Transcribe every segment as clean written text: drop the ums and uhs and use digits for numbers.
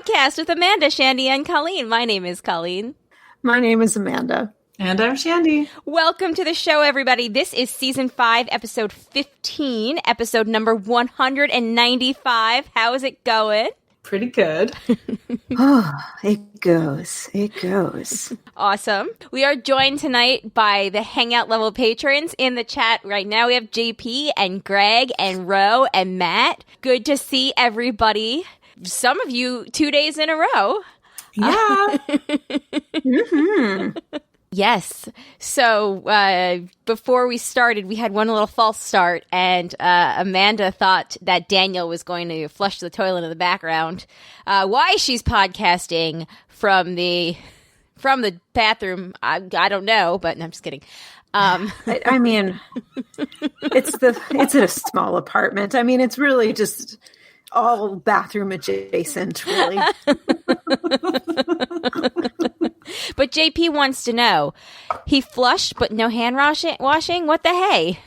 podcast with Amanda, Shandy, and Colleen. My name is Colleen. My name is Amanda. And I'm Shandy. Welcome to the show, everybody. This is Season 5, Episode 15, episode number 195. How is it going? Pretty good. Oh, it goes. It goes. Awesome. We are joined tonight by the Hangout level patrons in the chat right now. We have JP and Greg and Ro and Matt. Good to see everybody. Some of you 2 days in a row. Yeah. Mm-hmm. Yes. So before we started, we had one little false start, and Amanda thought that Daniel was going to flush the toilet in the background. Why she's podcasting from the bathroom, I don't know, but no, I'm just kidding. I mean, it's a small apartment. I mean, it's really just all bathroom adjacent, really. But JP wants to know, he flushed but no hand washing? What the hey?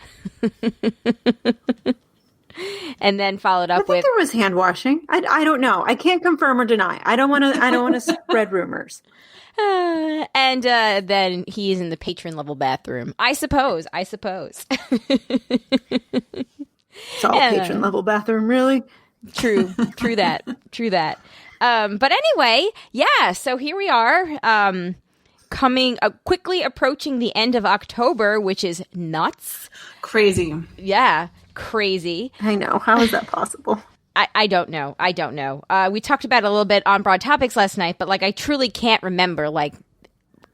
And then followed up with, there was hand washing. I don't know. I can't confirm or deny. I don't want to spread rumors. And then he's in the patron level bathroom. I suppose. It's all patron level bathroom, really. True that. But anyway, yeah, so here we are, quickly approaching the end of October, which is nuts. Crazy. Yeah, crazy. I know. How is that possible? I don't know. We talked about it a little bit on Broad Topics last night, but I truly can't remember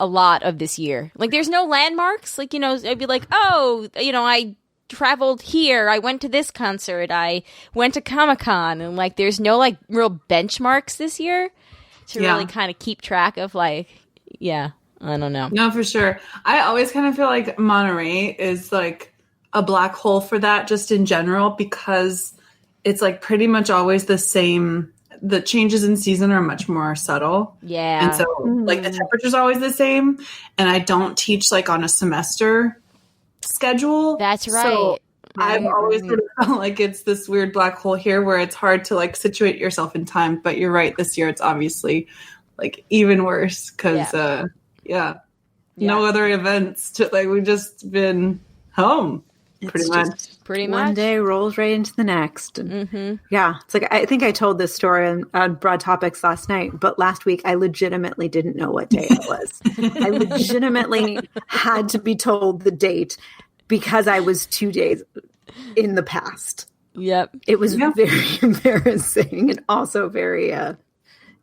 a lot of this year. there's no landmarks. I'd be I traveled here, I went to this concert, I went to Comic-Con, and there's no real benchmarks this year to really kind of keep track of I don't know. No, for sure. I always kind of feel like Monterey is a black hole for that, just in general, because it's pretty much always the same. The changes in season are much more subtle. Yeah. And so the temperature's always the same, and I don't teach on a semester schedule. That's right. So I've always sort of felt like it's this weird black hole here where it's hard to situate yourself in time. But you're right. This year it's obviously even worse because no other events. We've just been home pretty much. One day rolls right into the next. And yeah, it's I think I told this story on Broad Topics last night, but last week I legitimately didn't know what day it was. I legitimately had to be told the date because I was 2 days in the past. Yep. It was very embarrassing and also very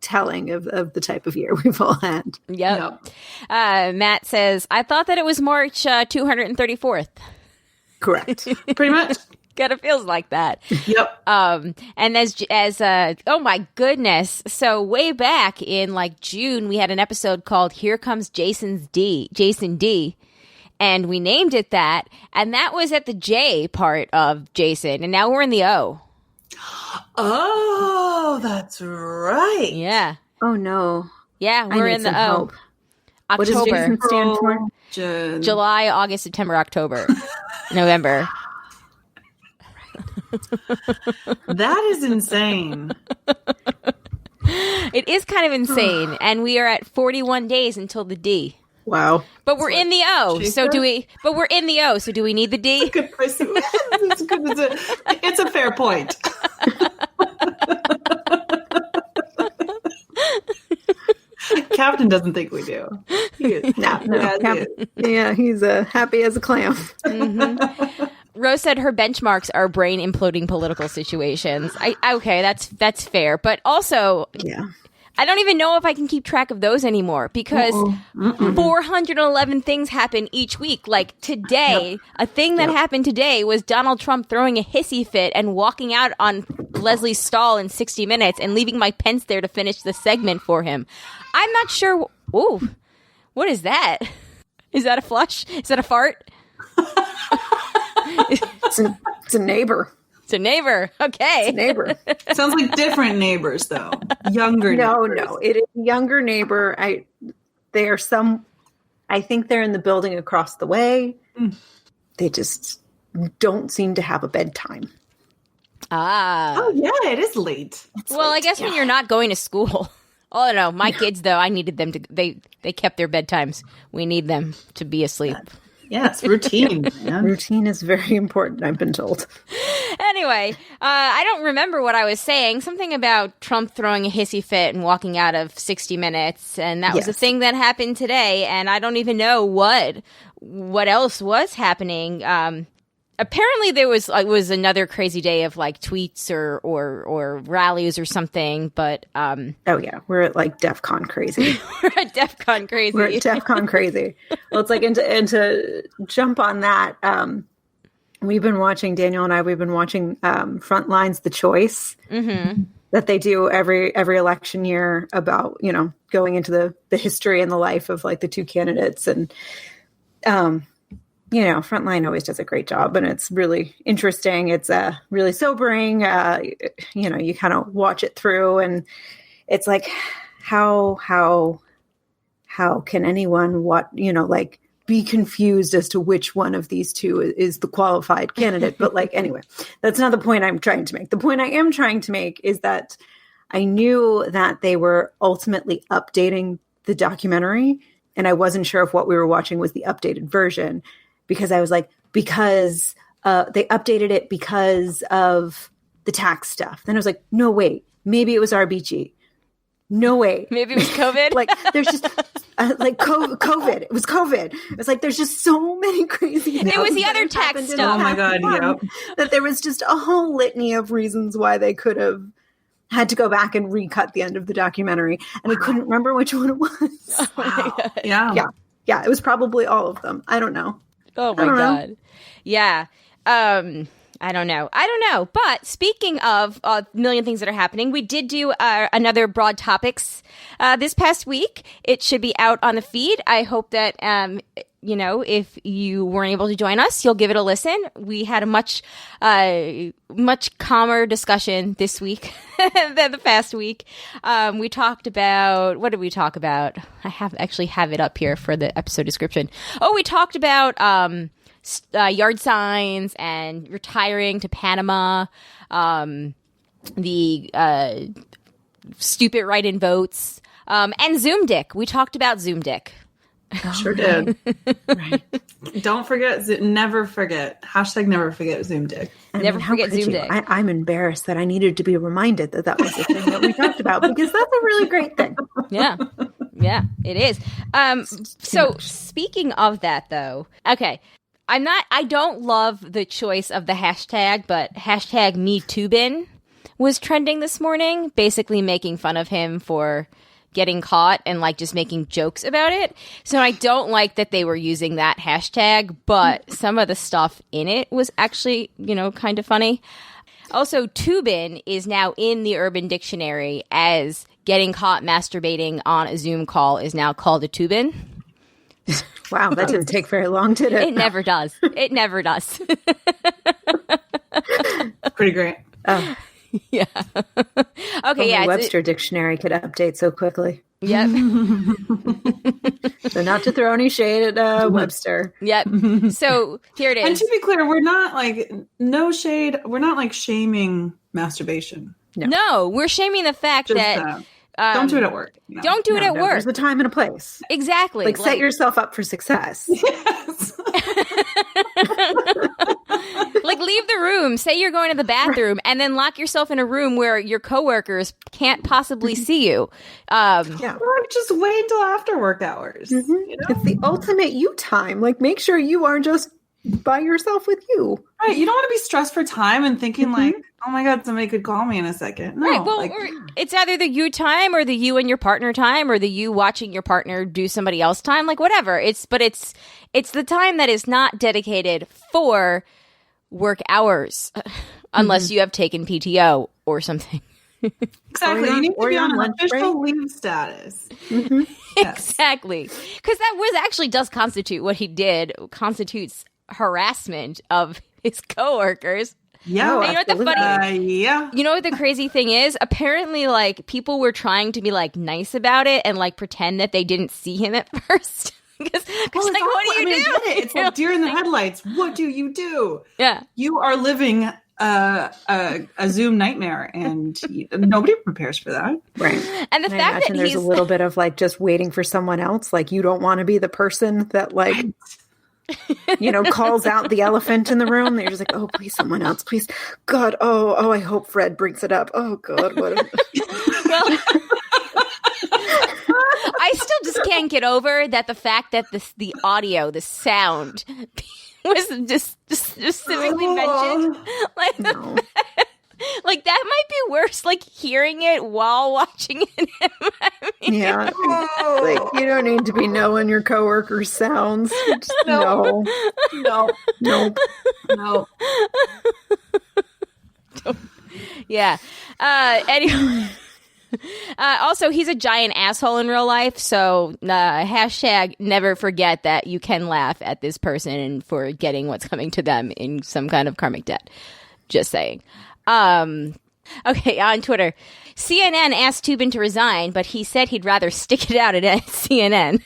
telling of the type of year we've all had. Yep. Matt says, I thought that it was March 234th. Correct. Pretty much. Kind of feels like that. Yep. And as oh my goodness. So way back in June, we had an episode called Here Comes Jason D. And we named it that. And that was at the J part of Jason. And now we're in the O. Oh, that's right. Yeah. Oh no. Yeah, we're in the O. Hope. October. What does Jason stand for? July, August, September, October, November. That is insane. It is kind of insane, and we are at 41 days until the D. Wow! But we're in the O, so do we? But we're in the O, so do we need the D? Good place. It's a fair point. Captain doesn't think we do. He is. No. Yeah, he's happy as a clam. Rose said her benchmarks are brain imploding political situations. Okay, that's fair, but also, I don't even know if I can keep track of those anymore because 411 things happen each week. Today, a thing that happened today was Donald Trump throwing a hissy fit and walking out on Leslie's stall in 60 Minutes and leaving Mike Pence there to finish the segment for him. I'm not sure. Ooh, what is that? Is that a flush? Is that a fart? It's a neighbor. It's a neighbor. Okay. It's a neighbor. Sounds like different neighbors, though. Younger neighbors. No. It is a younger neighbor. I think they're in the building across the way. They just don't seem to have a bedtime. Oh, yeah, it is late. Well, I guess when you're not going to school. Oh, no. My kids, though, I needed them to, they kept their bedtimes. We need them to be asleep. Yes, routine. Yeah. Routine is very important, I've been told. Anyway, I don't remember what I was saying. Something about Trump throwing a hissy fit and walking out of 60 Minutes. And that was a thing that happened today. And I don't even know what else was happening. Apparently there was another crazy day of like tweets or rallies or something, but oh yeah, we're at like DEF CON crazy. We're at DEF CON crazy. We're at DEF CON crazy. Well, it's like and to jump on that, Daniel and I, we've been watching Frontlines The Choice that they do every election year about, you know, going into the history and the life of like the two candidates. And you know, Frontline always does a great job, and it's really interesting. It's really sobering. You know, you kind of watch it through, and it's like, how can anyone like be confused as to which one of these two is the qualified candidate? But like, anyway, that's not the point I'm trying to make. The point I am trying to make is that I knew that they were ultimately updating the documentary, and I wasn't sure if what we were watching was the updated version. Because I was like, they updated it because of the tax stuff. Then I was like, no, wait, maybe it was RBG. No way. Maybe it was COVID. Like there's just like COVID. It was COVID. It's like there's just so many crazy things. It was the other tax stuff. Oh my God, yeah. That there was just a whole litany of reasons why they could have had to go back and recut the end of the documentary. And I couldn't remember which one it was. Oh my God. Yeah. It was probably all of them. I don't know. Oh my God. Yeah. I don't know. But speaking of a million things that are happening, we did do another Broad Topics this past week. It should be out on the feed. I hope that, you know, if you weren't able to join us, you'll give it a listen. We had a much calmer discussion this week than the past week. We talked about, what did we talk about? I have it up here for the episode description. Oh, we talked about yard signs and retiring to Panama, the stupid write-in votes, and Zoom Dick. We talked about Zoom Dick. Sure did. Right. Don't forget, never forget. # never forget Zoom Dick. Never forget Zoom Dick. I'm embarrassed that I needed to be reminded that was the thing that we talked about, because that's a really great thing. Yeah, it is. So speaking of that, though, okay, I don't love the choice of the hashtag, but hashtag #MeToobin was trending this morning, basically making fun of him for getting caught and like just making jokes about it. So I don't like that they were using that hashtag, but some of the stuff in it was actually, you know, kind of funny. Also, Toobin is now in the Urban Dictionary as getting caught masturbating on a Zoom call is now called a Toobin. Wow, that didn't take very long, did it? It never does. It never does. Pretty great. Oh. Yeah. Okay, yeah. Webster Dictionary could update so quickly. Yep. So not to throw any shade at Webster. Yep. So here it is. And to be clear, we're not like, no shade. We're not like shaming masturbation. No, we're shaming the fact Just that don't do it at work. No. Don't do it at work. There's a time and a place. Exactly. Like set yourself up for success. Yes. Like leave the room. Say you're going to the bathroom, and then lock yourself in a room where your coworkers can't possibly see you. Or just wait until after work hours. Mm-hmm. You know? It's the ultimate you time. Like make sure you are just by yourself with you. Right. You don't want to be stressed for time and thinking like, oh my God, somebody could call me in a second. No, right. Well, like, it's either the you time or the you and your partner time or the you watching your partner do somebody else time. Like whatever. It's the time that is not dedicated for work hours unless you have taken PTO or something. Exactly. You need to be on an official leave status. Mm-hmm. Yes. Exactly. Because that actually does constitute what he did, constitutes harassment of his coworkers. Yeah. And you know what the funny? Yeah. You know what the crazy thing is? Apparently, like, people were trying to be, like, nice about it and, like, pretend that they didn't see him at first. Because like, what do you do? It's like deer in the headlights. What do you do? Yeah. You are living a Zoom nightmare, and nobody prepares for that. Right. And the fact that there's a little bit of like just waiting for someone else. Like you don't want to be the person that like, calls out the elephant in the room. They're just like, oh, please, someone else, please. God. Oh, I hope Fred brings it up. Oh God. What? Well, I still just can't get over that the fact that the audio, the sound was just specifically mentioned. Like, No. like that might be worse, like hearing it while watching it. I mean, Yeah. Like you don't need to be knowing your coworkers' sounds. Just, no. Yeah. Anyway. Also, he's a giant asshole in real life, so hashtag never forget that you can laugh at this person for getting what's coming to them in some kind of karmic debt. Just saying. Okay, on Twitter, CNN asked Toobin to resign, but he said he'd rather stick it out at CNN.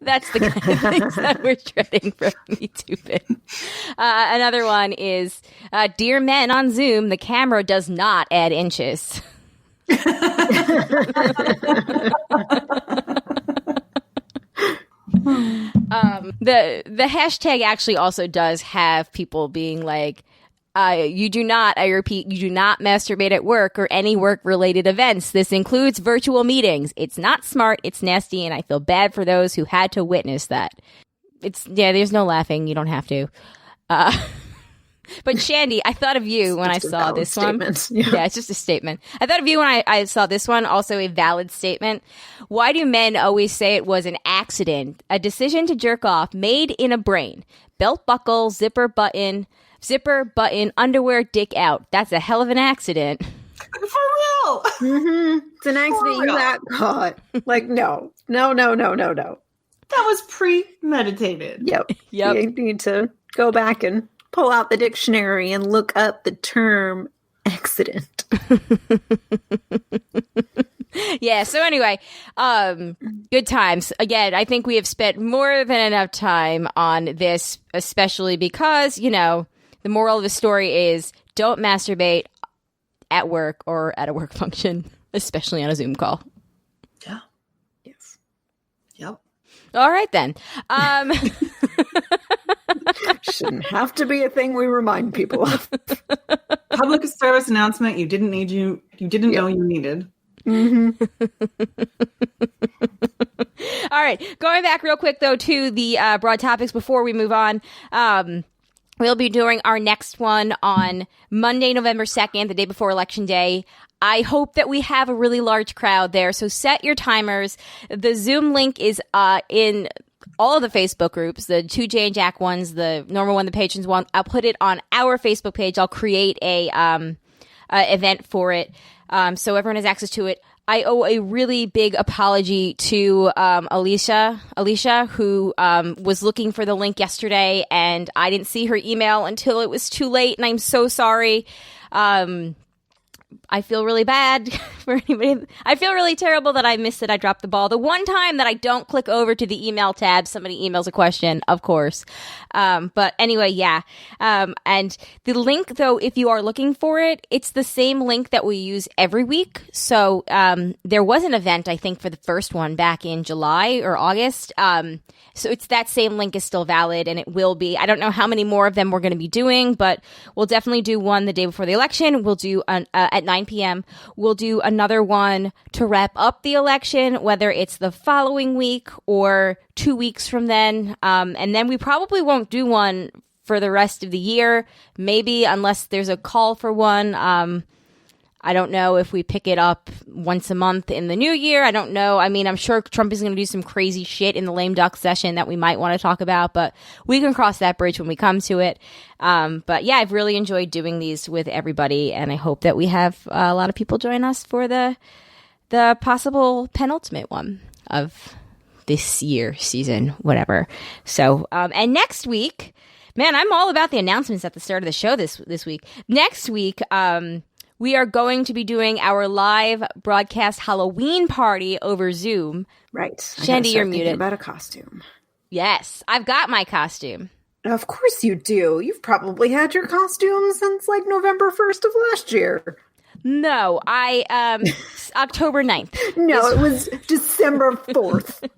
That's the kind of things that we're dreading from me, Toobin. Another one is, dear men on Zoom, the camera does not add inches. The hashtag actually also does have people being like, you do not, I repeat, you do not masturbate at work or any work-related events. This includes virtual meetings. It's not smart, it's nasty, and I feel bad for those who had to witness that. There's no laughing. You don't have to. But Shandy, I thought of you when I saw this one. Yeah, it's just a statement. I thought of you when I saw this one, also a valid statement. Why do men always say it was an accident? A decision to jerk off made in a brain. Belt buckle, zipper button, underwear, dick out. That's a hell of an accident. For real. Mm-hmm. It's an accident you got caught. Like, no. That was premeditated. Yep. You need to go back and pull out the dictionary and look up the term accident. Yeah, so anyway, good times. Again, I think we have spent more than enough time on this, especially because, the moral of the story is don't masturbate at work or at a work function, especially on a Zoom call. Yeah. Yes. Yep. All right, then. Shouldn't have to be a thing we remind people of. Public service announcement you didn't know you needed. Mm-hmm. All right. Going back real quick, though, to the broad topics before we move on. We'll be doing our next one on Monday, November 2nd, the day before Election Day. I hope that we have a really large crowd there, so set your timers. The Zoom link is in all of the Facebook groups, the 2J and Jack ones, the normal one, the patrons one. I'll put it on our Facebook page. I'll create a event for it, so everyone has access to it. I owe a really big apology to Alicia, who was looking for the link yesterday, and I didn't see her email until it was too late, and I'm so sorry. I feel really bad for anybody. I feel really terrible that I missed it. I dropped the ball. The one time that I don't click over to the email tab, somebody emails a question, of course. But anyway, yeah. And the link, though, if you are looking for it, it's the same link that we use every week. So there was an event, I think, for the first one back in July or August. So it's that same link is still valid, and it will be. I don't know how many more of them we're going to be doing, but we'll definitely do one the day before the election. We'll do at 9 p.m. We'll do another one to wrap up the election, whether it's the following week or 2 weeks from then. And then we probably won't do one for the rest of the year, maybe unless there's a call for one. I don't know if we pick it up once a month in the new year. I don't know. I mean, I'm sure Trump is going to do some crazy shit in the lame duck session that we might want to talk about, but we can cross that bridge when we come to it. But yeah, I've really enjoyed doing these with everybody, and I hope that we have a lot of people join us for the possible penultimate one of this year, season, whatever. So, and next week, man, I'm all about the announcements at the start of the show this week. Next week, we are going to be doing our live broadcast Halloween party over Zoom. Right. Shandy, you're muted. About a costume. Yes, I've got my costume. Of course you do. You've probably had your costume since like November 1st of last year. No, October 9th. No, it was December 4th.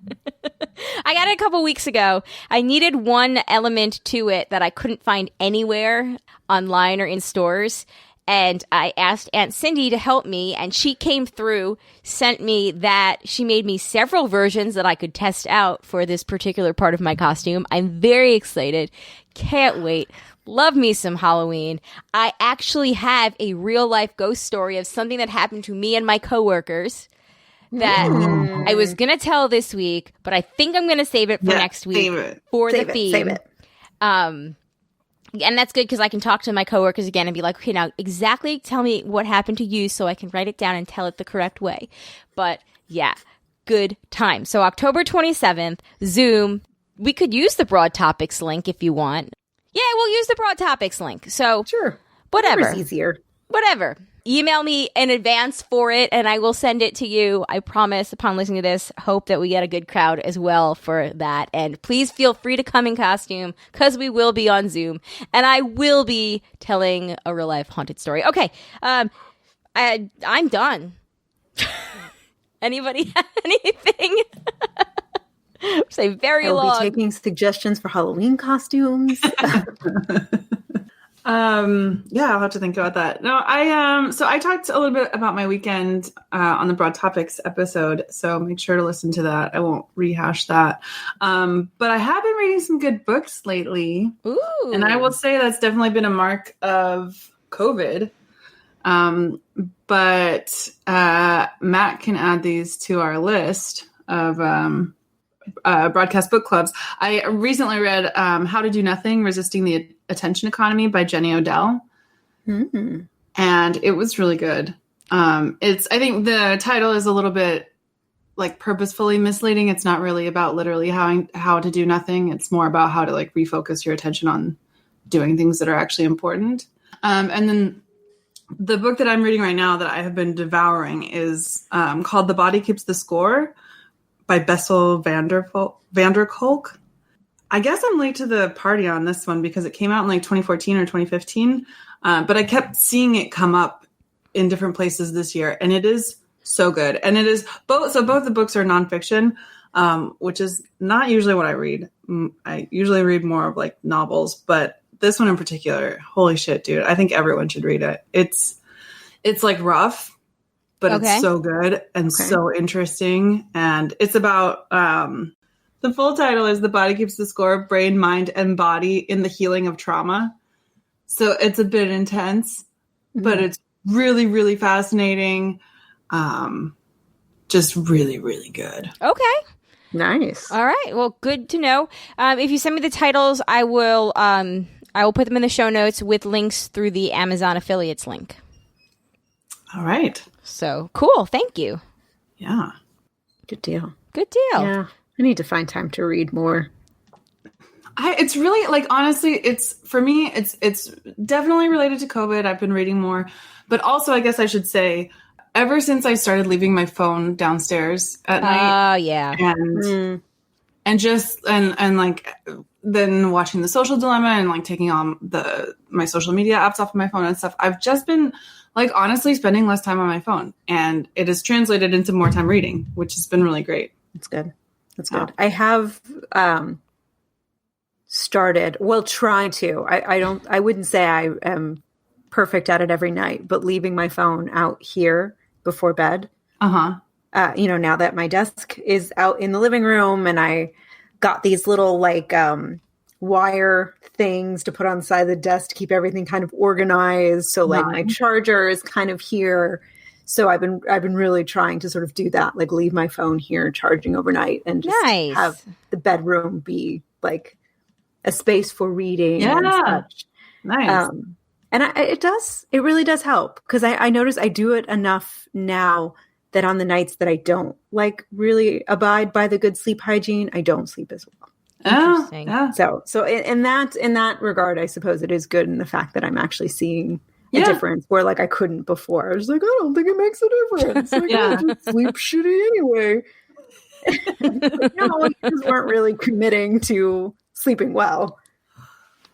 I got it a couple weeks ago. I needed one element to it that I couldn't find anywhere online or in stores. And I asked Aunt Cindy to help me, and she came through, sent me that. She made me several versions that I could test out for this particular part of my costume. I'm very excited. Can't wait. Love me some Halloween. I actually have a real life ghost story of something that happened to me and my coworkers that I was going to tell this week, but I think I'm going to save it for next week for the theme. Save it. And that's good because I can talk to my coworkers again and be like, okay, now exactly tell me what happened to you so I can write it down and tell it the correct way. But yeah, good time. So October 27th, Zoom. We could use the Broad Topics link if you want. Yeah, we'll use the Broad Topics link. So sure. Whatever. Whatever's easier. Whatever. Email me in advance for it, and I will send it to you. I promise, upon listening to this, hope that we get a good crowd as well for that. And please feel free to come in costume, because we will be on Zoom. And I will be telling a real-life haunted story. Okay, I'm done. Anybody have anything? Say very long. I'll be taking suggestions for Halloween costumes. Yeah, I'll have to think about that. No, so I talked a little bit about my weekend on the Broad Topics episode, so make sure to listen to that. I won't rehash that. But I have been reading some good books lately. Ooh. And I will say that's definitely been a mark of COVID. But Matt can add these to our list of broadcast book clubs. I recently read How to Do Nothing, Resisting the Attention Economy by Jenny Odell. Mm-hmm. And it was really good. I think the title is a little bit like purposefully misleading. It's not really about literally how to do nothing. It's more about how to like refocus your attention on doing things that are actually important. And then the book that I'm reading right now that I have been devouring is called The Body Keeps the Score by Bessel van der Kolk. I guess I'm late to the party on this one because it came out in like 2014 or 2015. But I kept seeing it come up in different places this year, and it is so good. And it is both. So both the books are nonfiction, which is not usually what I read. I usually read more of like novels, but this one in particular, holy shit, dude. I think everyone should read it. It's like rough, but it's so good and so interesting. And it's about, the full title is The Body Keeps the Score, Brain, Mind, and Body in the Healing of Trauma. So it's a bit intense, but it's really, really fascinating. Just really, really good. Okay. Nice. All right. Well, good to know. If you send me the titles, I will put them in the show notes with links through the Amazon affiliates link. All right. So cool. Thank you. Yeah. Good deal. Good deal. Yeah. I need to find time to read more. It's really like, honestly, it's for me, it's definitely related to COVID. I've been reading more, but also I guess I should say ever since I started leaving my phone downstairs at night. Oh yeah. And just, and like then watching The Social Dilemma and like taking on my social media apps off of my phone and stuff. I've just been like, honestly, spending less time on my phone, and it has translated into more time reading, which has been really great. That's good. That's good. I have tried to. I wouldn't say I am perfect at it every night, but leaving my phone out here before bed. Now that my desk is out in the living room and I got these little like wire things to put on the side of the desk to keep everything kind of organized. So like my charger is kind of here. So I've been really trying to sort of do that, like leave my phone here charging overnight and just have the bedroom be like a space for reading and such. Nice. And it really does help because I notice I do it enough now that on the nights that I don't like really abide by the good sleep hygiene, I don't sleep as well. Interesting. Yeah. So in that regard, I suppose it is good in the fact that I'm actually seeing a difference where like I couldn't before. I was like, I don't think it makes a difference. Like, I just sleep shitty anyway. But no, you just weren't really committing to sleeping well.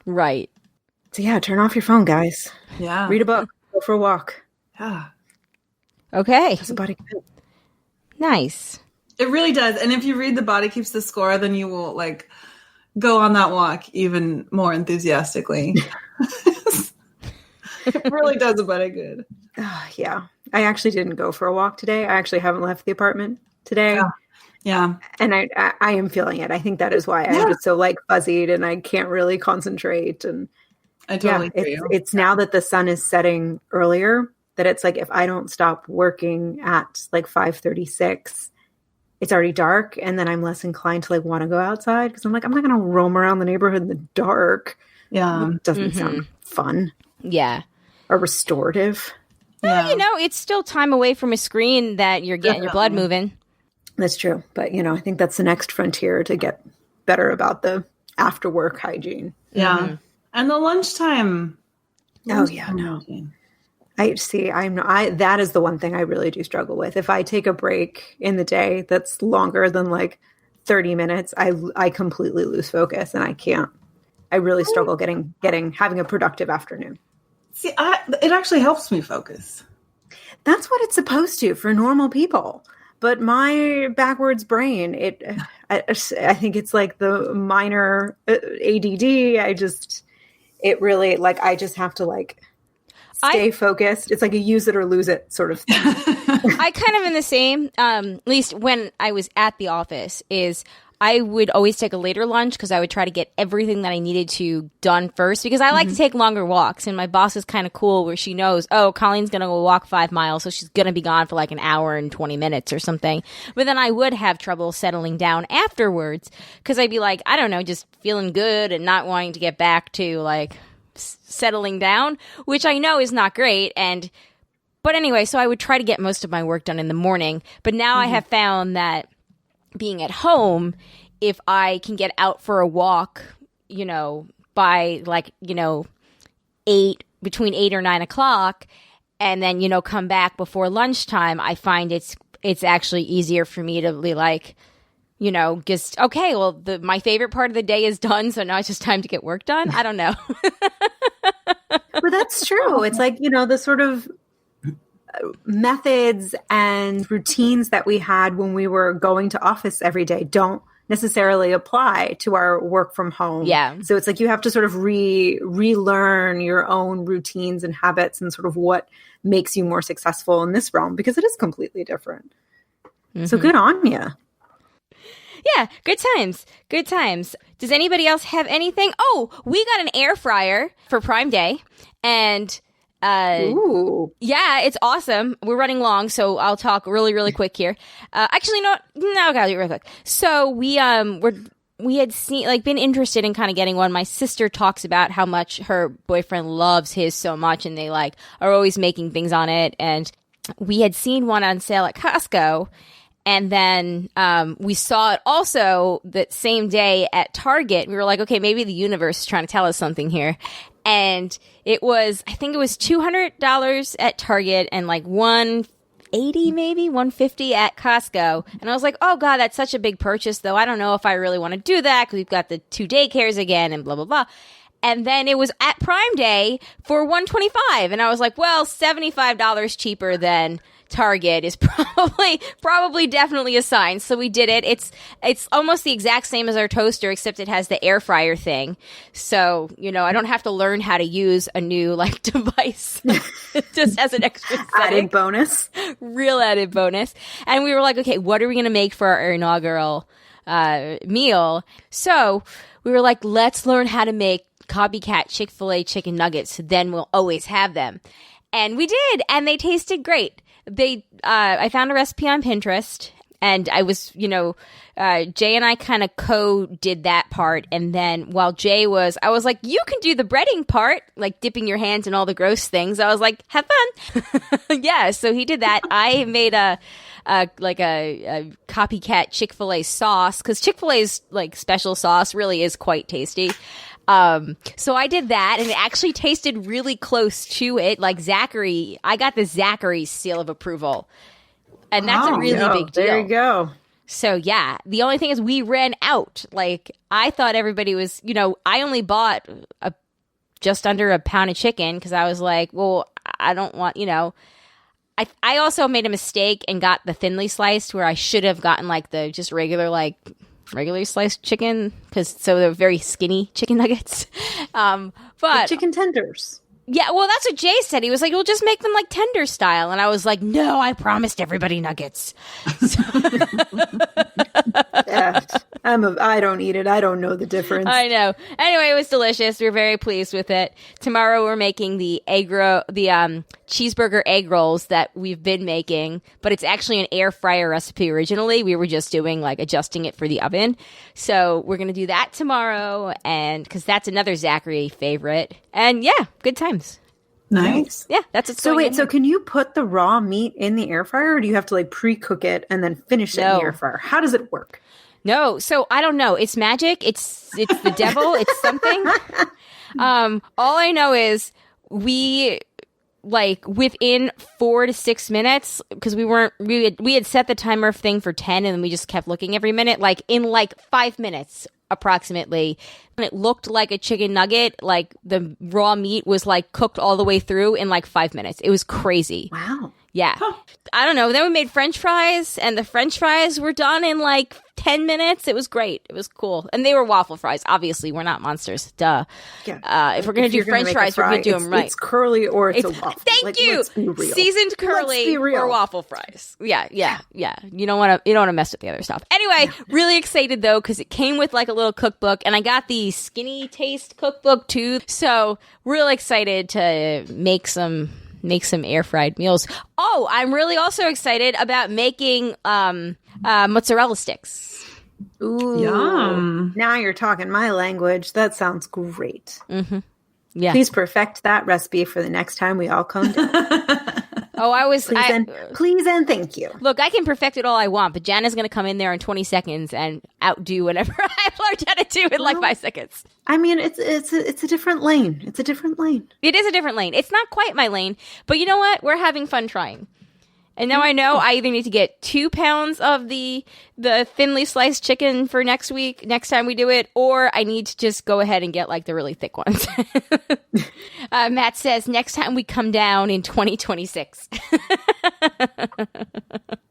Right. So yeah, turn off your phone, guys. Yeah. Read a book. Go for a walk. Yeah. Okay. Does the body count? Nice. It really does. And if you read The Body Keeps the Score, then you will like go on that walk even more enthusiastically. It really does a body good. Yeah. I actually didn't go for a walk today. I actually haven't left the apartment today. Yeah. And I am feeling it. I think that is why I'm just so like fuzzied and I can't really concentrate. And I totally agree. It's now that the sun is setting earlier that it's like if I don't stop working at like 5:36, it's already dark, and then I'm less inclined to like want to go outside because I'm like, I'm not going to roam around the neighborhood in the dark. Yeah. It doesn't sound fun. Yeah. Or restorative. Well, it's still time away from a screen that you're getting your blood moving. That's true. But, I think that's the next frontier to get better about the after work hygiene. Yeah. Mm-hmm. And the lunchtime. Oh, yeah. No. I see. That is the one thing I really do struggle with. If I take a break in the day that's longer than like 30 minutes, I completely lose focus and I can't. I really struggle having a productive afternoon. See, it actually helps me focus. That's what it's supposed to for normal people. But my backwards brain, I think it's like the minor ADD. I just have to like stay focused. It's like a use it or lose it sort of thing. I kind of am the same, at least when I was at the office, is I would always take a later lunch because I would try to get everything that I needed to done first because I like to take longer walks. And my boss is kind of cool where she knows, oh, Colleen's going to go walk 5 miles, so she's going to be gone for like an hour and 20 minutes or something. But then I would have trouble settling down afterwards because I'd be like, I don't know, just feeling good and not wanting to get back to like settling down, which I know is not great. But anyway, so I would try to get most of my work done in the morning. But now I have found that being at home, if I can get out for a walk, by like, between 8 or 9 o'clock and then, come back before lunchtime, I find it's actually easier for me to be like, just, okay, well, my favorite part of the day is done. So now it's just time to get work done. I don't know. But that's true. It's like, the sort of methods and routines that we had when we were going to office every day don't necessarily apply to our work from home. Yeah. So it's like you have to sort of relearn your own routines and habits and sort of what makes you more successful in this realm because it is completely different. So good on you. Yeah, good times. Good times. Does anybody else have anything? Oh, we got an air fryer for Prime Day and ooh. Yeah, it's awesome. We're running long, so I'll talk really, really quick here. Actually, no, I gotta do it real quick. So we had been interested in kind of getting one. My sister talks about how much her boyfriend loves his so much, and they are always making things on it. And we had seen one on sale at Costco, and then we saw it also that same day at Target. We were like, okay, maybe the universe is trying to tell us something here. And I think it was $200 at Target and like $180 maybe, $150 at Costco. And I was like, oh God, that's such a big purchase though. I don't know if I really want to do that because we've got the 2 daycares again and blah, blah, blah. And then it was at Prime Day for $125. And I was like, well, $75 cheaper than Target is probably definitely a sign. So we did it. It's almost the exact same as our toaster, except it has the air fryer thing. So, I don't have to learn how to use a new device just as an extra setting. Added bonus. Real added bonus. And we were like, okay, what are we going to make for our inaugural meal? So we were like, let's learn how to make copycat Chick-fil-A chicken nuggets. Then we'll always have them. And we did. And they tasted great. I found a recipe on Pinterest and I was, Jay and I kind of did that part. And then while Jay I was like, you can do the breading part, like dipping your hands in all the gross things. I was like, have fun. Yeah. So he did that. I made a copycat Chick-fil-A sauce because Chick-fil-A's special sauce really is quite tasty. So I did that and it actually tasted really close to it. Like Zachary, I got the Zachary seal of approval and that's a really big deal. There you go. So yeah, the only thing is we ran out. Like I thought everybody was, I only bought just under a pound of chicken because I was like, well, I don't want, I also made a mistake and got the thinly sliced where I should have gotten like the just regularly sliced chicken so they're very skinny chicken nuggets. But the chicken tenders. Yeah, well, that's what Jay said. He was like, "We'll just make them like tender style," and I was like, "No, I promised everybody nuggets." Yeah, I don't eat it. I don't know the difference. I know. Anyway, it was delicious. We're very pleased with it. Tomorrow we're making the cheeseburger egg rolls that we've been making, but it's actually an air fryer recipe originally. We were just doing like adjusting it for the oven. So we're going to do that tomorrow, and because that's another Zachary favorite. And yeah, good times. Nice. Yeah, that's what's so going wait, in so here. can you put the raw meat in the air fryer, or do you have to like pre-cook it and then finish it in the air fryer? How does it work? No, so I don't know. It's magic. It's the devil. It's something. All I know is we like within 4 to 6 minutes, because we had set the timer thing for 10 and then we just kept looking every minute. Like in like 5 minutes approximately, and it looked like a chicken nugget. Like the raw meat was like cooked all the way through in like 5 minutes. It was crazy. Wow. Yeah. Huh. I don't know. Then we made French fries, and the French fries were done in like 10 minutes. It was great. It was cool. And they were waffle fries. Obviously, we're not monsters. Duh. Yeah. If we're going to do French fries, we're going to do them right. It's curly or it's a waffle. Thank you. Let's be real. Seasoned curly or waffle fries. Yeah. You don't want to mess with the other stuff. Anyway, really excited though, because it came with like a little cookbook, and I got the Skinny Taste cookbook too. So real excited to make some air fried meals. Oh, I'm really also excited about making mozzarella sticks. Ooh, yum. Now you're talking my language. That sounds great. Mm-hmm. Yeah. Please perfect that recipe for the next time we all come down. Please and thank you. Look, I can perfect it all I want, but Jana's going to come in there in 20 seconds and outdo whatever I've learned how to do in like 5 seconds. I mean, it's a different lane. It's a different lane. It is a different lane. It's not quite my lane, but you know what? We're having fun trying. And now I know I either need to get 2 pounds of the thinly sliced chicken for next time we do it, or I need to just go ahead and get like the really thick ones. Matt says next time we come down in 2026.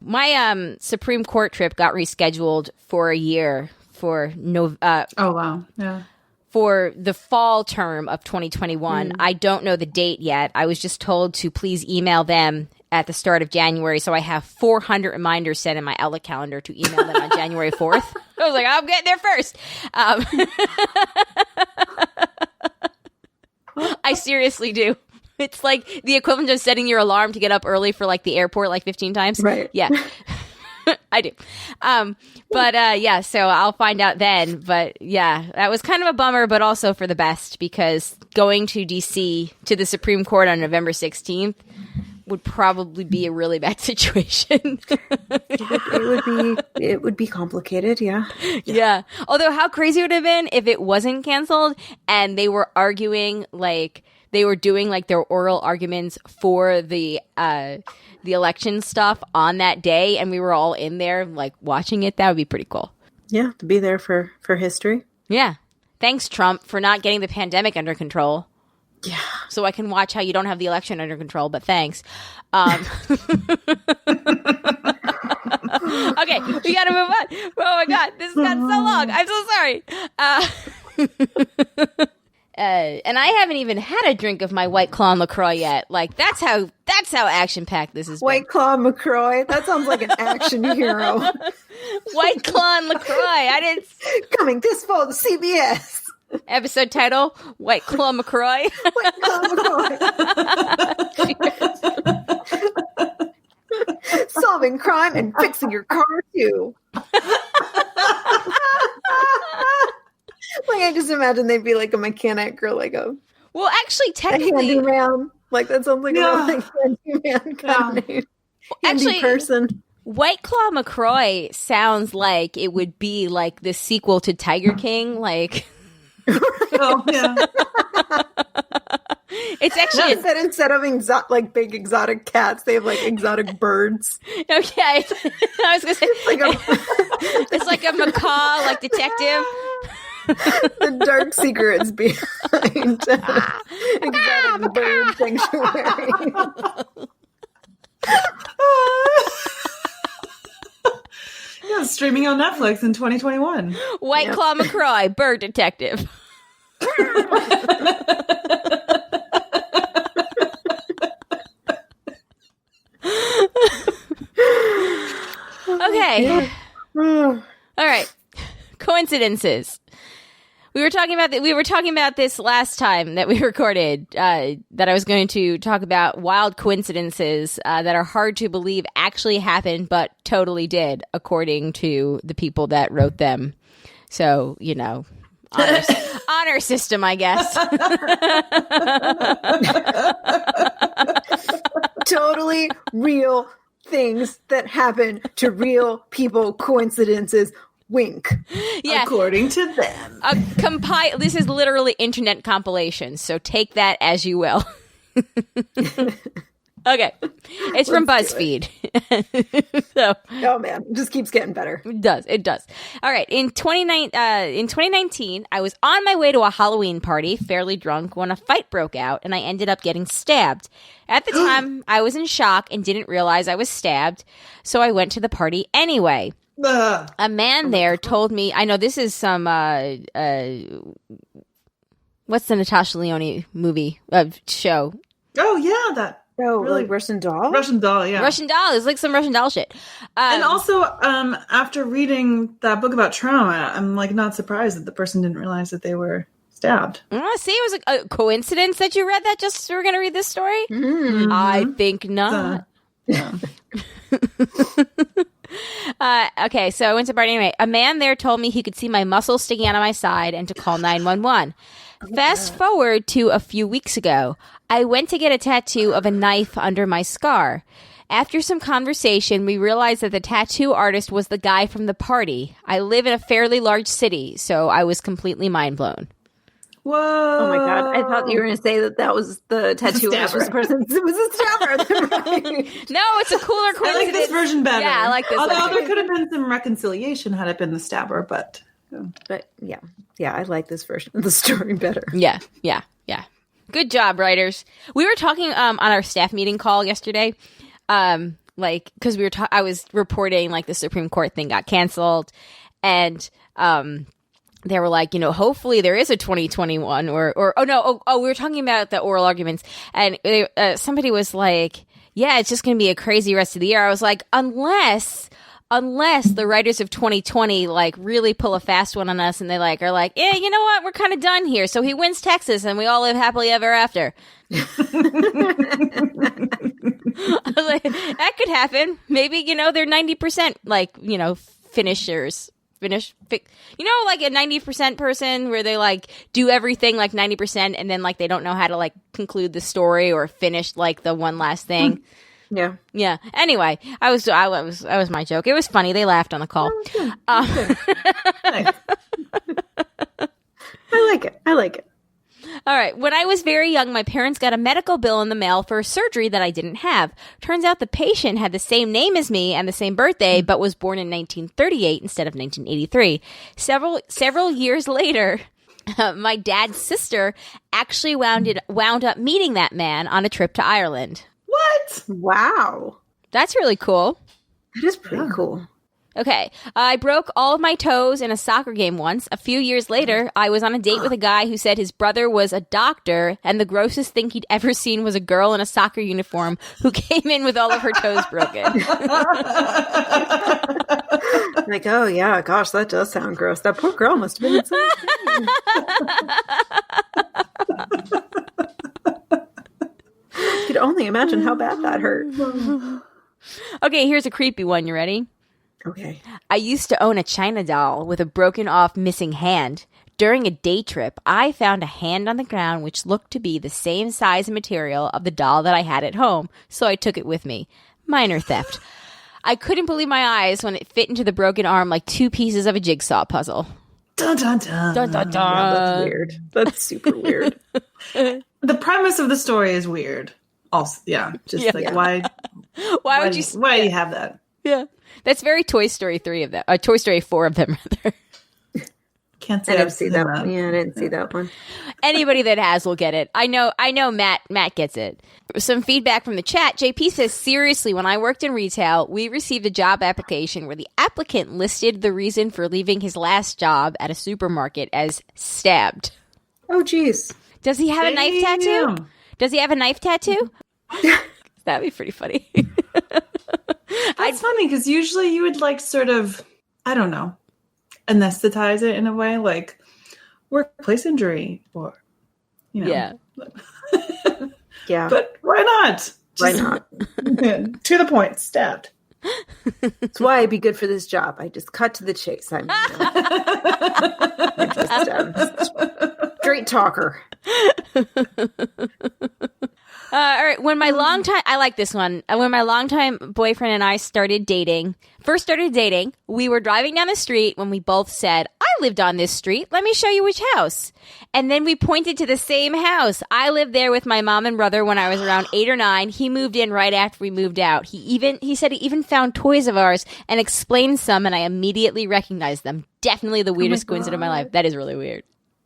My Supreme Court trip got rescheduled for a year for oh wow, yeah. For the fall term of 2021. I don't know the date yet. I was just told to please email them at the start of January, so I have 400 reminders set in my Outlook calendar to email them on January 4th. I was like, I'm getting there first. I seriously do. It's like the equivalent of setting your alarm to get up early for like the airport like 15 times. Right. Yeah. I do. Yeah, so I'll find out then. But yeah, that was kind of a bummer, but also for the best, because going to DC to the Supreme Court on November 16th would probably be a really bad situation. It would be complicated, yeah. Yeah. Although how crazy would it have been if it wasn't canceled and they were arguing, like they were doing like their oral arguments for the election stuff on that day, and we were all in there like watching it. That would be pretty cool. Yeah, to be there for history. Yeah. Thanks, Trump, for not getting the pandemic under control. Yeah. So I can watch how you don't have the election under control, but thanks. Okay, we gotta move on. Oh my God, this has gotten so long. I'm so sorry. And I haven't even had a drink of my White Claw McCroix yet. Like that's how action packed this is. White Claw McCroix. That sounds like an action hero. White Claw McCroix. I didn't. Coming this fall to CBS. Episode title: White Claw McCroix. White Claw McCroix. Solving crime and fixing your car too. Like I just imagine they'd be like a mechanic or like a actually technically a handyman. Like that sounds like a like handyman kind of name. Handy person. White Claw McCroix sounds like it would be like the sequel to Tiger King, like. Oh, yeah. It's actually instead of like big exotic cats, they have like exotic birds. Okay, I was gonna say it's like a macaw, like detective. The dark secrets behind exotic bird sanctuary. Yeah, streaming on Netflix in 2021. White Claw McCroix, bird detective. Okay. All right. Coincidences. We were talking about this last time that we recorded, that I was going to talk about wild coincidences that are hard to believe actually happened, but totally did, according to the people that wrote them. So, honor system, I guess. Totally real things that happen to real people, coincidences. Wink. Yeah. According to them. This is literally internet compilation, so take that as you will. Okay. It's from BuzzFeed. Oh man, it just keeps getting better. It does. All right. In 2019, I was on my way to a Halloween party, fairly drunk, when a fight broke out, and I ended up getting stabbed. At the time, I was in shock and didn't realize I was stabbed, so I went to the party anyway. A man there told me, I know this is some, what's the Natasha Lyonne movie, show? Oh, yeah, that. Oh, really? Like Russian Doll? Russian Doll, yeah. Russian Doll. It's like some Russian Doll shit. And also, after reading that book about trauma, I'm, like, not surprised that the person didn't realize that they were stabbed. See, it was a coincidence that you read that just you were going to read this story? Mm-hmm. I think not. Yeah. Okay, so I went to party anyway. A man there told me he could see my muscles sticking out of my side and to call 911. Fast forward to a few weeks ago. I went to get a tattoo of a knife under my scar. After some conversation, we realized that the tattoo artist was the guy from the party. I live in a fairly large city, so I was completely mind blown. Whoa! Oh my god! I thought you were going to say that was the tattoo artist person. It was a stabber. No, it's a cooler coincidence. I like this version better. Yeah, I like this. Although there could have been some reconciliation had it been the stabber, but yeah, I like this version of the story better. Yeah. Good job, writers. We were talking on our staff meeting call yesterday, because I was reporting like the Supreme Court thing got canceled, and they were like, hopefully there is a 2021 we were talking about the oral arguments, and somebody was like, yeah, it's just going to be a crazy rest of the year. I was like, unless the writers of 2020 like really pull a fast one on us and they are like, yeah, you know what? We're kind of done here. So he wins Texas and we all live happily ever after. I was like, that could happen. Maybe, they're 90% finishers. Like a 90% person where they do everything 90% and then they don't know how to conclude the story or finish the one last thing. Yeah. Anyway, that was my joke. It was funny. They laughed on the call. I like it. All right. When I was very young, my parents got a medical bill in the mail for a surgery that I didn't have. Turns out the patient had the same name as me and the same birthday, but was born in 1938 instead of 1983. Several years later, my dad's sister actually wound up meeting that man on a trip to Ireland. What? Wow. That's really cool. That is pretty cool. Okay. I broke all of my toes in a soccer game once. A few years later, I was on a date with a guy who said his brother was a doctor, and the grossest thing he'd ever seen was a girl in a soccer uniform who came in with all of her toes broken. Oh yeah, gosh, that does sound gross. That poor girl must have been insane. I could only imagine how bad that hurt. Okay, here's a creepy one. You ready? Okay. I used to own a China doll with a broken off missing hand. During a day trip, I found a hand on the ground which looked to be the same size and material of the doll that I had at home, so I took it with me. Minor theft. I couldn't believe my eyes when it fit into the broken arm like two pieces of a jigsaw puzzle. Dun, dun, dun. Dun, dun, dun. Yeah, that's weird. That's super weird. The premise of the story is weird. Also, why would you? Why do you have that? Yeah, that's very Toy Story 3 of them. Toy Story 4 of them, rather. Can't say I didn't see that one. Yeah, I didn't see that one. Anybody that has will get it. I know. Matt gets it. Some feedback from the chat. JP says, seriously, when I worked in retail, we received a job application where the applicant listed the reason for leaving his last job at a supermarket as stabbed. Oh, geez. Does he have a knife tattoo? Does he have a knife tattoo? That'd be pretty funny. That's funny because usually you would like sort of, I don't know, anesthetize it in a way, like workplace injury or, you know. Yeah. Yeah. But why not? Why not? To the point, stabbed. That's why I'd be good for this job. I just cut to the chase. I'm just straight talker. All right. When my I like this one. When my longtime boyfriend and I first started dating, we were driving down the street when we both said, I lived on this street. Let me show you which house. And then we pointed to the same house. I lived there with my mom and brother when I was around 8 or 9. He moved in right after we moved out. He said he even found toys of ours and explained some, and I immediately recognized them. Definitely the weirdest coincidence of my life. That is really weird.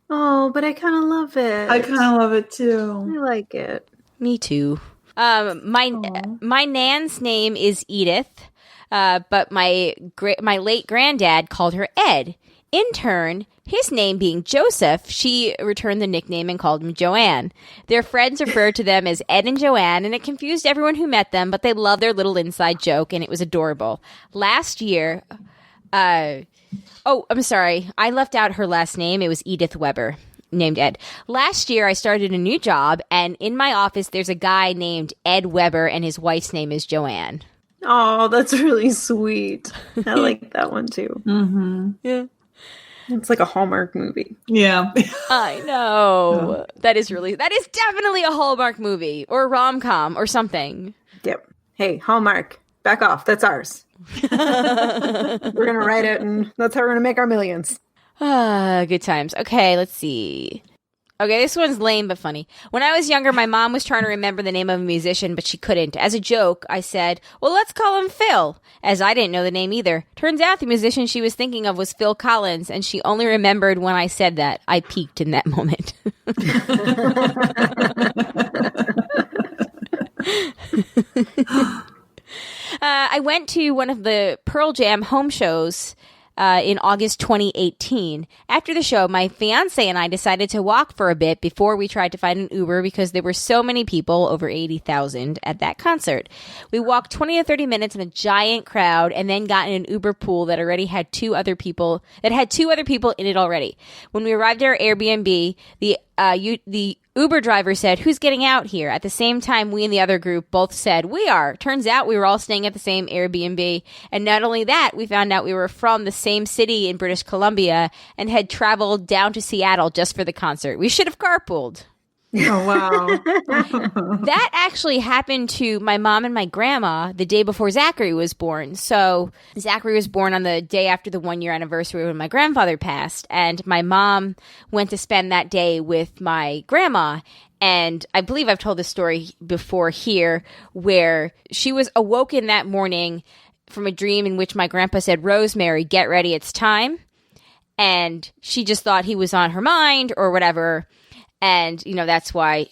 Oh, but I kind of love it. I kind of love it too. I like it. Me too. My nan's name is Edith, but my late granddad called her Ed. In turn, his name being Joseph, she returned the nickname and called him Joanne. Their friends referred to them as Ed and Joanne, and it confused everyone who met them, but they loved their little inside joke, and it was adorable. Last year, I'm sorry, I left out her last name. It was Edith Weber. Named Ed. Last year, I started a new job, and in my office, there's a guy named Ed Weber, and his wife's name is Joanne. Oh, that's really sweet. I like that one too. Mm-hmm. Yeah. It's like a Hallmark movie. Yeah. I know. That is definitely a Hallmark movie, or a rom-com, or something. Yep. Hey, Hallmark, back off. That's ours. We're going to write it, and that's how we're going to make our millions. Good times. Okay, let's see. Okay, this one's lame but funny. When I was younger, my mom was trying to remember the name of a musician, but she couldn't. As a joke, I said, well, let's call him Phil, as I didn't know the name either. Turns out the musician she was thinking of was Phil Collins, and she only remembered when I said that. I peaked in that moment. I went to one of the Pearl Jam home shows in August 2018. After the show, my fiance and I decided to walk for a bit before we tried to find an Uber because there were so many people, over 80,000, at that concert. We walked 20 to 30 minutes in a giant crowd and then got in an Uber pool that had two other people in it already. When we arrived at our Airbnb, the Uber driver said, who's getting out here? At the same time, we and the other group both said, we are. Turns out we were all staying at the same Airbnb. And not only that, we found out we were from the same city in British Columbia and had traveled down to Seattle just for the concert. We should have carpooled. Oh, wow. That actually happened to my mom and my grandma the day before Zachary was born. So Zachary was born on the day after the 1-year anniversary when my grandfather passed. And my mom went to spend that day with my grandma. And I believe I've told this story before here, where she was awoken that morning from a dream in which my grandpa said, Rosemary, get ready, it's time. And she just thought he was on her mind or whatever. And, that's why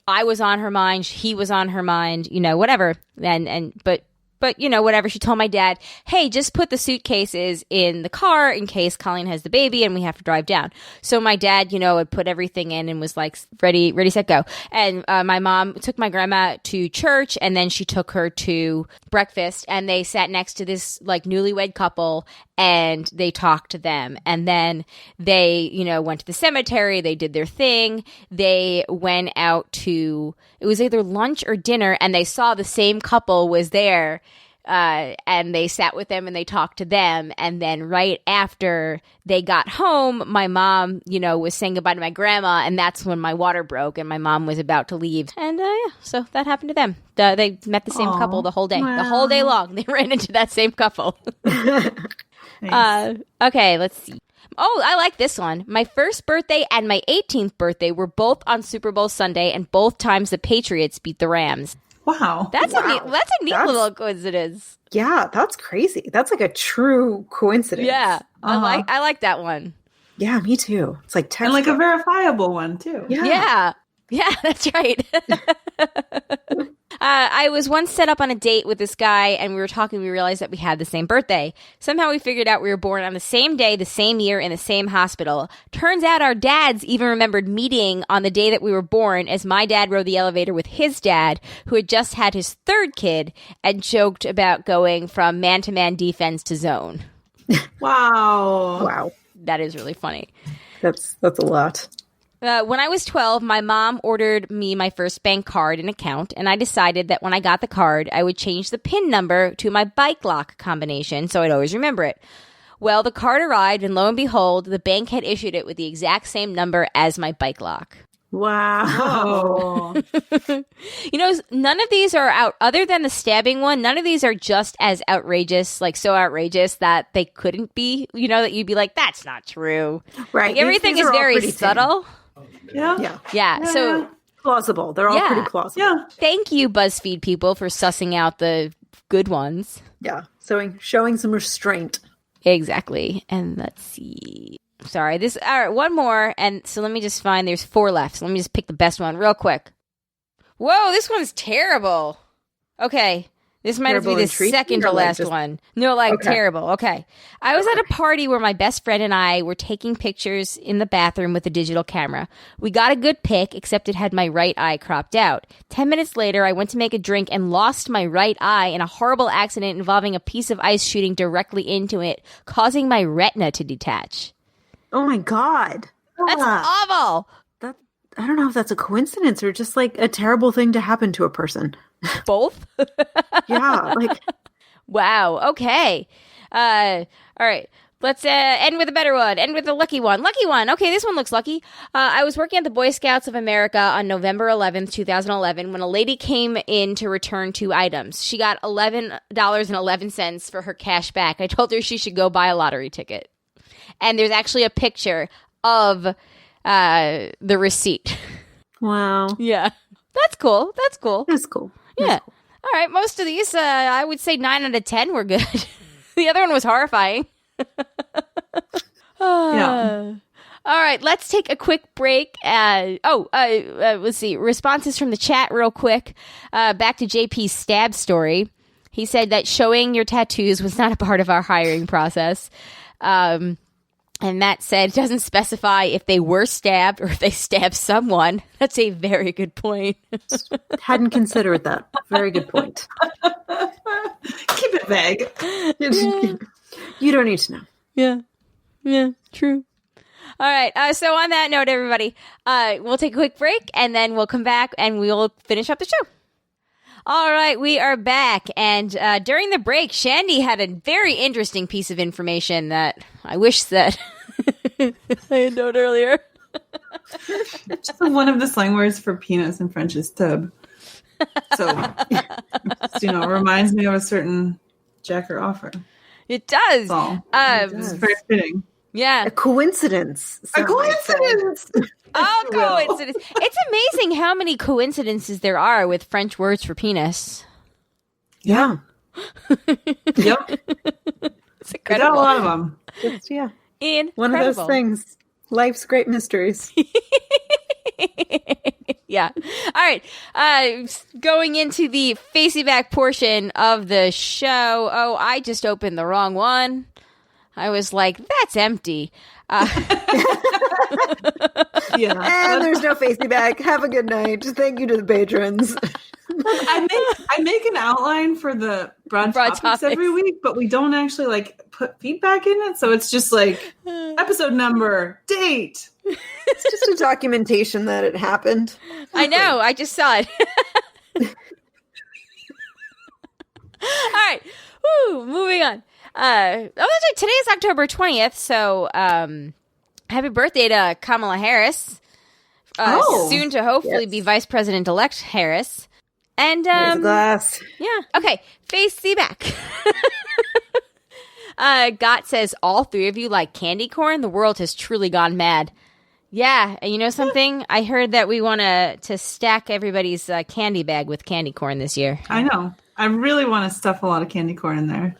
I was on her mind. He was on her mind, whatever. But whatever. She told my dad, hey, just put the suitcases in the car in case Colleen has the baby and we have to drive down. So my dad, would put everything in and was like, ready, set, go. And my mom took my grandma to church, and then she took her to breakfast, and they sat next to this like newlywed couple, and they talked to them. And then they, went to the cemetery. They did their thing. They went out to, it was either lunch or dinner, and they saw the same couple was there. And they sat with them and they talked to them. And then right after they got home, my mom, was saying goodbye to my grandma. And that's when my water broke and my mom was about to leave. And so that happened to them. They met the same couple the whole day. Wow. The whole day long. They ran into that same couple. Nice. Okay, let's see. Oh, I like this one. My first birthday and my 18th birthday were both on Super Bowl Sunday, and both times the Patriots beat the Rams. Wow. That's a neat little coincidence. Yeah, that's crazy. That's like a true coincidence. Yeah, I like that one. Yeah, me too. It's like and like a verifiable one too. Yeah, that's right. I was once set up on a date with this guy, and we were talking. We realized that we had the same birthday. Somehow we figured out we were born on the same day, the same year, in the same hospital. Turns out our dads even remembered meeting on the day that we were born, as my dad rode the elevator with his dad, who had just had his third kid, and joked about going from man-to-man defense to zone. Wow. That is really funny. That's a lot. When I was 12, my mom ordered me my first bank card and account, and I decided that when I got the card, I would change the PIN number to my bike lock combination so I'd always remember it. Well, the card arrived, and lo and behold, the bank had issued it with the exact same number as my bike lock. Wow. None of these are out, other than the stabbing one, none of these are just as outrageous, like so outrageous that they couldn't be, that you'd be like, that's not true. Right. Like, everything is very subtle. Yeah. So plausible. They're all pretty plausible. Yeah. Thank you, BuzzFeed people, for sussing out the good ones. Yeah. Showing some restraint. Exactly. And let's see. Sorry. All right, one more. And so let me just find, there's 4 left. So let me just pick the best one real quick. Whoa, this one's terrible. Okay. This might be the second to last one. No, terrible. Okay. I was at a party where my best friend and I were taking pictures in the bathroom with a digital camera. We got a good pic, except it had my right eye cropped out. 10 minutes later, I went to make a drink and lost my right eye in a horrible accident involving a piece of ice shooting directly into it, causing my retina to detach. Oh my God. That's awful. I don't know if that's a coincidence or just like a terrible thing to happen to a person. Both? Yeah. Wow. Okay. All right. Let's end with a better one. End with a lucky one. Lucky one. Okay, this one looks lucky. I was working at the Boy Scouts of America on November 11th, 2011, when a lady came in to return 2 items. She got $11.11 for her cash back. I told her she should go buy a lottery ticket. And there's actually a picture of the receipt. Wow. Yeah. That's cool. That's cool. Yeah. Cool. All right. Most of these, I would say 9 out of 10 were good. The other one was horrifying. Yeah. All right. Let's take a quick break. Let's see. Responses from the chat real quick. Back to JP's stab story. He said that showing your tattoos was not a part of our hiring process. And Matt said it doesn't specify if they were stabbed or if they stabbed someone. That's a very good point. Hadn't considered that. Very good point. Keep it vague. You don't need to know. Yeah, true. All right. So on that note, everybody, we'll take a quick break and then we'll come back and we'll finish up the show. All right, we are back, and during the break, Shandy had a very interesting piece of information that I wish that I had known earlier. Just one of the slang words for penis in French is tub. So, it reminds me of a certain jacker offer. It does. It's very fitting. Yeah. A coincidence. A coincidence! Oh, coincidence. It's amazing how many coincidences there are with French words for penis. Yeah. Yep. It's incredible. Got a lot of them. Yeah. Incredible. One of those things. Life's great mysteries. Yeah. All right. Going into the facey back portion of the show. Oh, I just opened the wrong one. I was like, that's empty. Yeah. And there's no facey back. Have a good night. Thank you to the patrons. I make an outline for the broad topics every week, but we don't actually put feedback in it. So it's just episode number, date. It's just a documentation that it happened. I know. I just saw it. All right. Woo, moving on. Today is October 20th, so happy birthday to Kamala Harris. Soon to hopefully be Vice President-elect Harris. And there's a glass. Yeah. Okay. Face back. Gott says, all three of you like candy corn? The world has truly gone mad. Yeah, and you know something? I heard that we want to stack everybody's candy bag with candy corn this year. I know. I really want to stuff a lot of candy corn in there.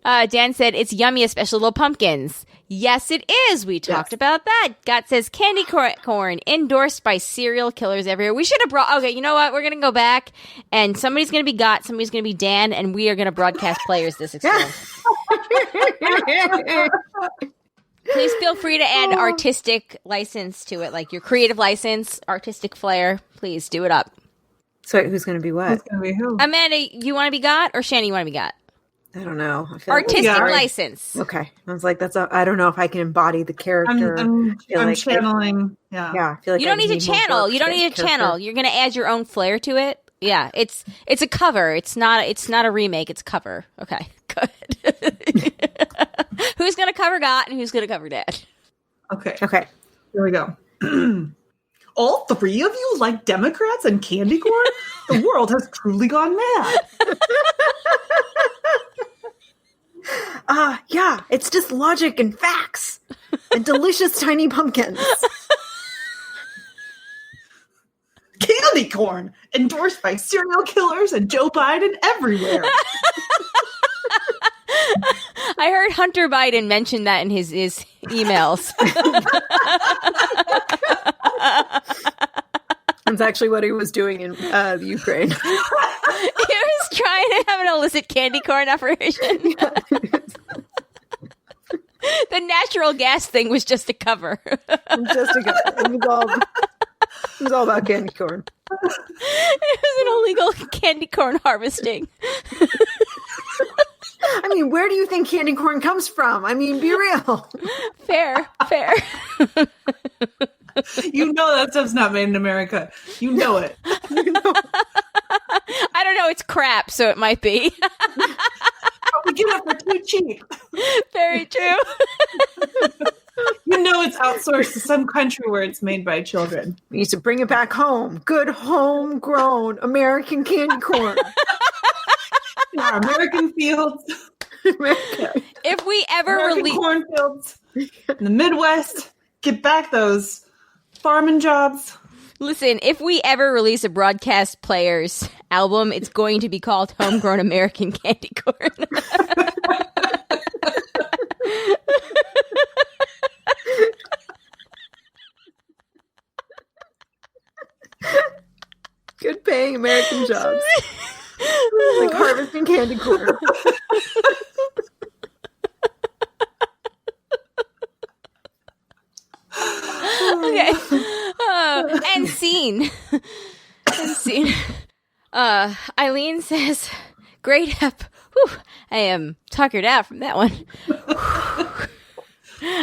Dan said, it's yummy, especially little pumpkins. Yes, it is. We talked about that. Gott says, candy corn endorsed by serial killers everywhere. We should have brought... Okay, you know what? We're going to go back, and somebody's going to be Gott, somebody's going to be Dan, and we are going to broadcast players this experience. Please feel free to add artistic license to it, like your creative license, artistic flair. Please do it up. So who's going to be what? Who's going to be who? Amanda, you want to be Gott, or Shandy, you want to be Gott? I don't know. I feel artistic license. Okay. I was like, I don't know if I can embody the character. I'm channeling. Yeah. I feel like you don't need to channel. You don't need to channel. You're going to add your own flair to it. Yeah. It's a cover. It's not a remake. It's a cover. Okay. Good. Who's going to cover Gott and who's going to cover Dad? Okay. Here we go. All three of you like Democrats and candy corn? The world has truly gone mad. Yeah, it's just logic and facts and delicious tiny pumpkins. Candy corn endorsed by serial killers and Joe Biden everywhere. I heard Hunter Biden mention that in his emails. That's actually what he was doing in Ukraine. He was trying to have an illicit candy corn operation. The natural gas thing was just a cover. It was all about candy corn. It was an illegal candy corn harvesting. I mean, where do you think candy corn comes from? I mean, be real. Fair. You know that stuff's not made in America. You know it. I don't know. It's crap, so it might be. We get it for too cheap. Very true. You know it's outsourced to some country where it's made by children. We used to bring it back home. Good homegrown American candy corn. In our American fields. If we ever release cornfields in the Midwest, get back those farming jobs. Listen, if we ever release a broadcast players album, it's going to be called Homegrown American Candy Corn. Good paying American jobs. Like harvesting candy corn. Okay. And scene. Eileen says, great app. Whew, I am tuckered out from that one.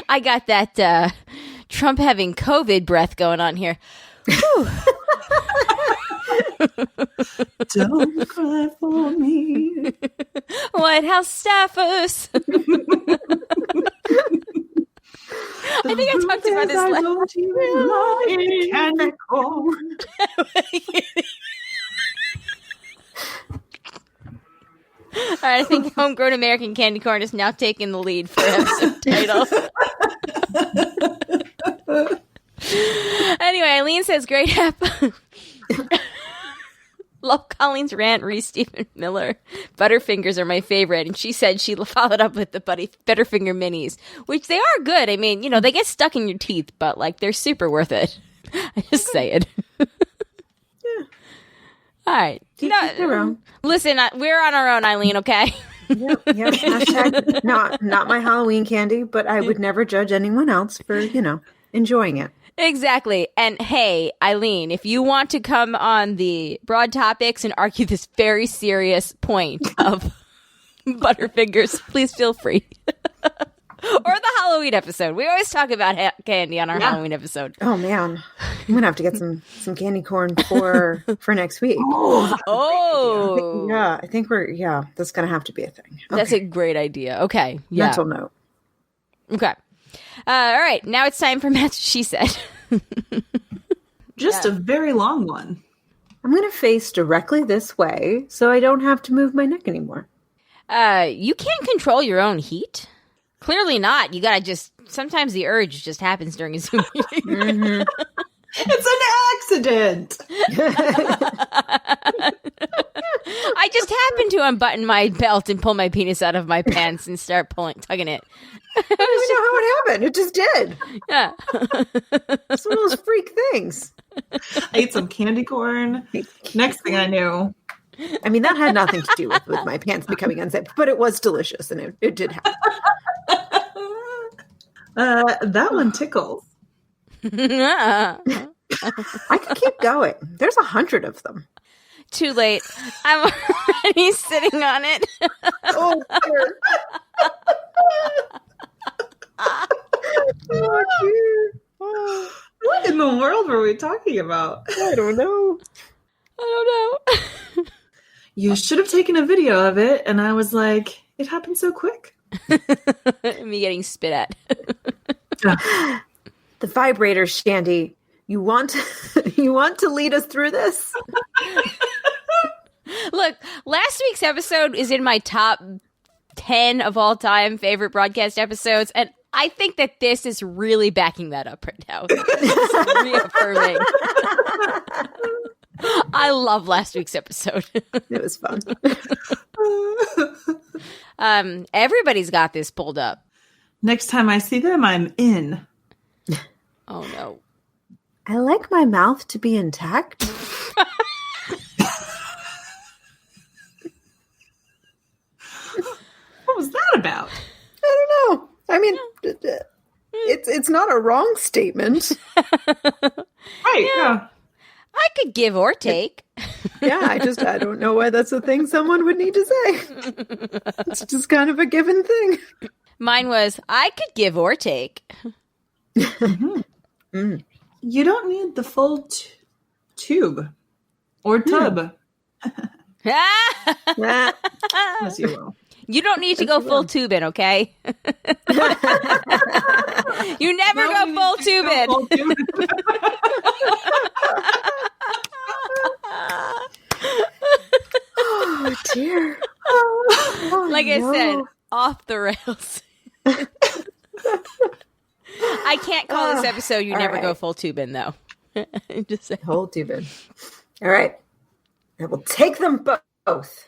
I got that Trump having COVID breath going on here. Don't cry for me. White House staffers. I think I talked about this All right, I think Homegrown American Candy Corn is now taking the lead for episode title. Anyway, Eileen says, great app. Love Colleen's rant, Reese Stephen Miller. Butterfingers are my favorite. And she said she followed up with the Butterfinger minis, which they are good. I mean, you know, they get stuck in your teeth, but like they're super worth it. I just say it. Yeah. All right. Listen, we're on our own, Eileen, okay? Yep. Hashtag not my Halloween candy, but I would never judge anyone else for, enjoying it. Exactly. And hey, Eileen, if you want to come on the Broad Topics and argue this very serious point of Butterfingers, please feel free. Or the Halloween episode. We always talk about candy on our Halloween episode. Oh, man. I'm going to have to get some candy corn for next week. Oh. I think that's going to have to be a thing. Okay. That's a great idea. Okay. Yeah. Mental note. Okay. All right. Now it's time for Matt's She Said. Just a very long one. I'm going to face directly this way so I don't have to move my neck anymore. You can't control your own heat? Clearly not. You gotta sometimes the urge just happens during a Zoom meeting. Mm-hmm. It's an accident. I just happened to unbutton my belt and pull my penis out of my pants and start tugging it. I don't even know how it happened. It just did. Yeah. It's one of those freak things. I ate some candy corn. Next thing I knew. I mean, that had nothing to do with my pants becoming unsafe, but it was delicious, and it did happen. That one tickles. I could keep going. There's 100 of them. Too late. I'm already sitting on it. Oh, dear. Oh, dear. Oh. What in the world were we talking about? I don't know. You should have taken a video of it, and I was like, it happened so quick. Me getting spit at. The vibrators, Shandy. You want to lead us through this? Look, last week's episode is in my top 10 of all time favorite broadcast episodes, and I think that this is really backing that up right now. It's reaffirming. I love last week's episode. It was fun. Everybody's got this pulled up. Next time I see them, I'm in. Oh, no. I like my mouth to be intact. What was that about? I don't know. I mean, it's not a wrong statement. Right, yeah. I could give or take. Yeah, I don't know why that's a thing someone would need to say. It's just kind of a given thing. Mine was, I could give or take. Mm-hmm. You don't need the full tube or tub. As you will. You don't need to go full Toobin, okay? You never go full Toobin. Oh, dear. Like I said, off the rails. I can't call this episode You Never Go Full Toobin, though. Just saying. Whole Toobin. All right. I will take them both.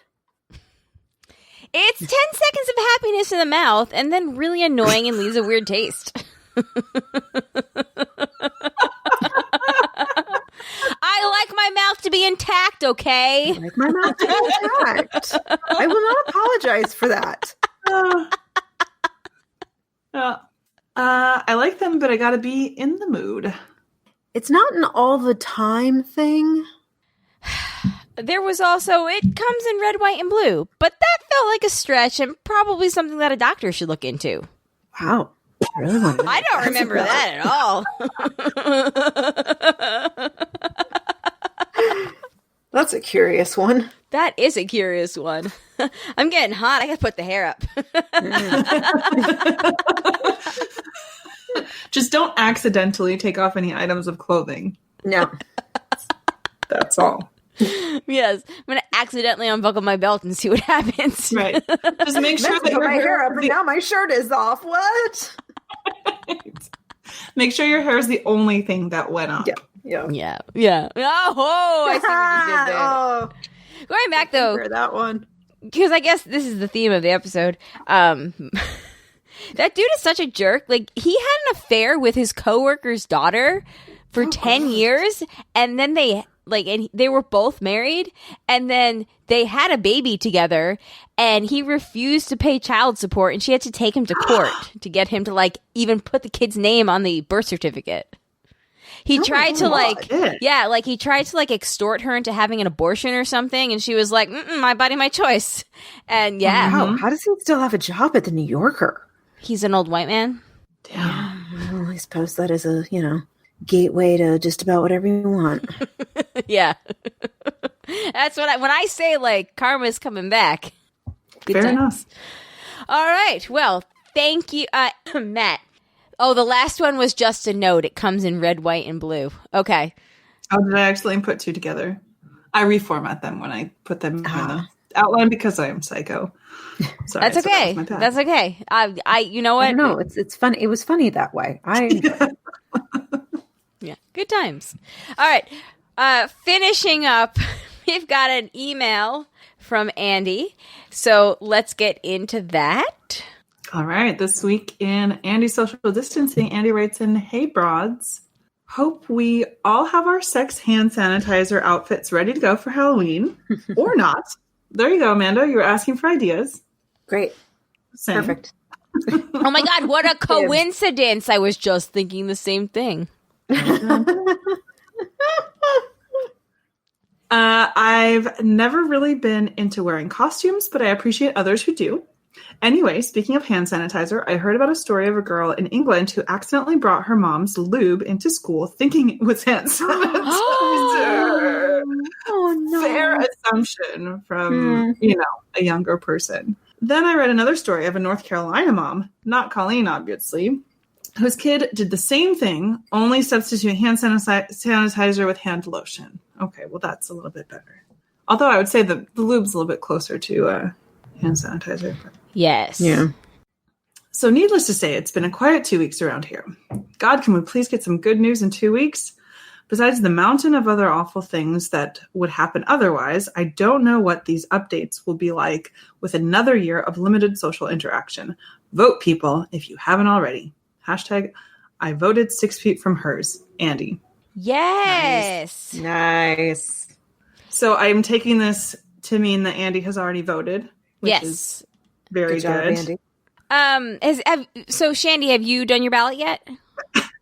It's 10 seconds of happiness in the mouth and then really annoying and leaves a weird taste. I like my mouth to be intact, okay? I like my mouth to be intact. I will not apologize for that. I like them, but I gotta be in the mood. It's not an all the time thing. There was also, it comes in red, white, and blue. But that felt like a stretch and probably something that a doctor should look into. Wow. I really want to know. I don't remember that at all. That's a curious one. That is a curious one. I'm getting hot. I gotta put the hair up. Just don't accidentally take off any items of clothing. No. That's all. Yes. I'm going to accidentally unbuckle my belt and see what happens. Right. Just make sure that my hair up and now my shirt is off. What? Make sure your hair is the only thing that went up. Yeah. Oh, I see what you did there. Oh, going back, though. That one. Because I guess this is the theme of the episode. That dude is such a jerk. Like, he had an affair with his coworker's daughter for 10 years, and then they were both married, and then they had a baby together, and he refused to pay child support, and she had to take him to court to get him to, like, even put the kid's name on the birth certificate. He tried to extort her into having an abortion or something, and she was like, my body, my choice. And yeah. Wow. How does he still have a job at the New Yorker? He's an old white man. Damn. Well, I suppose that is a, gateway to just about whatever you want. Yeah. That's when I say, like, karma's coming back. Good Fair time. enough. All right. Well, thank you, Matt. Oh, the last one was just a note. It comes in red, white, and blue. Okay. Oh, did I accidentally put two together? I reformat them when I put them in the outline because I am psycho. Sorry, That's okay. That's okay. You know what? No, it's funny. It was funny that way. Yeah, good times. All right. Finishing up, we've got an email from Andy. So let's get into that. All right. This week in Andy's social distancing, Andy writes in, "Hey, broads. Hope we all have our sex hand sanitizer outfits ready to go for Halloween or not." There you go, Amanda. You were asking for ideas. Great. Same. Perfect. Oh my God, what a coincidence. I was just thinking the same thing. I've never really been into wearing costumes, but I appreciate others who do. Anyway, speaking of hand sanitizer, I heard about a story of a girl in England who accidentally brought her mom's lube into school thinking it was hand sanitizer. Oh, no. Fair assumption from, a younger person. Then I read another story of a North Carolina mom, not Colleen, obviously, whose kid did the same thing, only substitute hand sanitizer with hand lotion. Okay, well, that's a little bit better. Although I would say the lube's a little bit closer to hand sanitizer. But. Yes. Yeah. So needless to say, it's been a quiet 2 weeks around here. God, can we please get some good news in 2 weeks? Besides the mountain of other awful things that would happen otherwise, I don't know what these updates will be like with another year of limited social interaction. Vote, people, if you haven't already. Hashtag, I voted 6 feet from hers. Andy. Yes. Nice. So I'm taking this to mean that Andy has already voted, which is very good. Andy. So Shandy, have you done your ballot yet?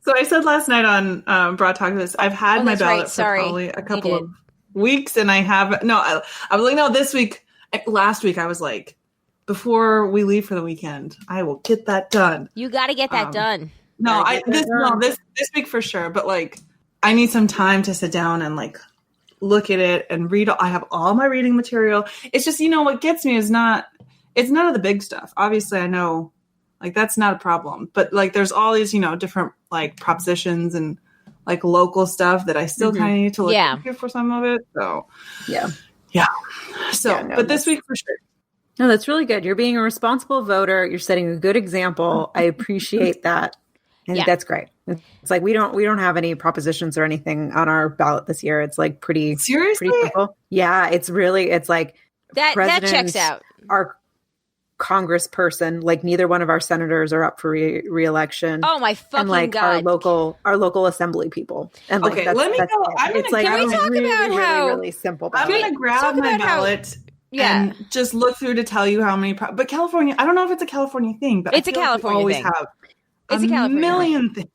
So I said last night on Broad Talk this, I've had my ballot for Sorry. probably a couple of weeks, and I have I was like, no, this week. Last week I was like, before we leave for the weekend, I will get that done. You got to get that done. No, this week for sure. But like, I need some time to sit down and like look at it and read. I have all my reading material. It's just, what gets me is it's none of the big stuff. Obviously, I know. Like, that's not a problem. But, like, there's all these, different, like, propositions and, like, local stuff that I still kind of need to look into for some of it. So, yeah. So, but this week for sure. No, that's really good. You're being a responsible voter. You're setting a good example. I appreciate that. I think that's great. It's like we don't have any propositions or anything on our ballot this year. It's, like, pretty simple. Yeah, it's like that checks out. Our congressperson, like neither one of our senators are up for re-election. Oh my fucking and like God. our local assembly people. And like, okay, let me go. Can we talk about how really simple ballot. I'm gonna grab my ballot and just look through to tell you how many. But California, I don't know if it's a California thing, but it's a California thing. It's a California million things.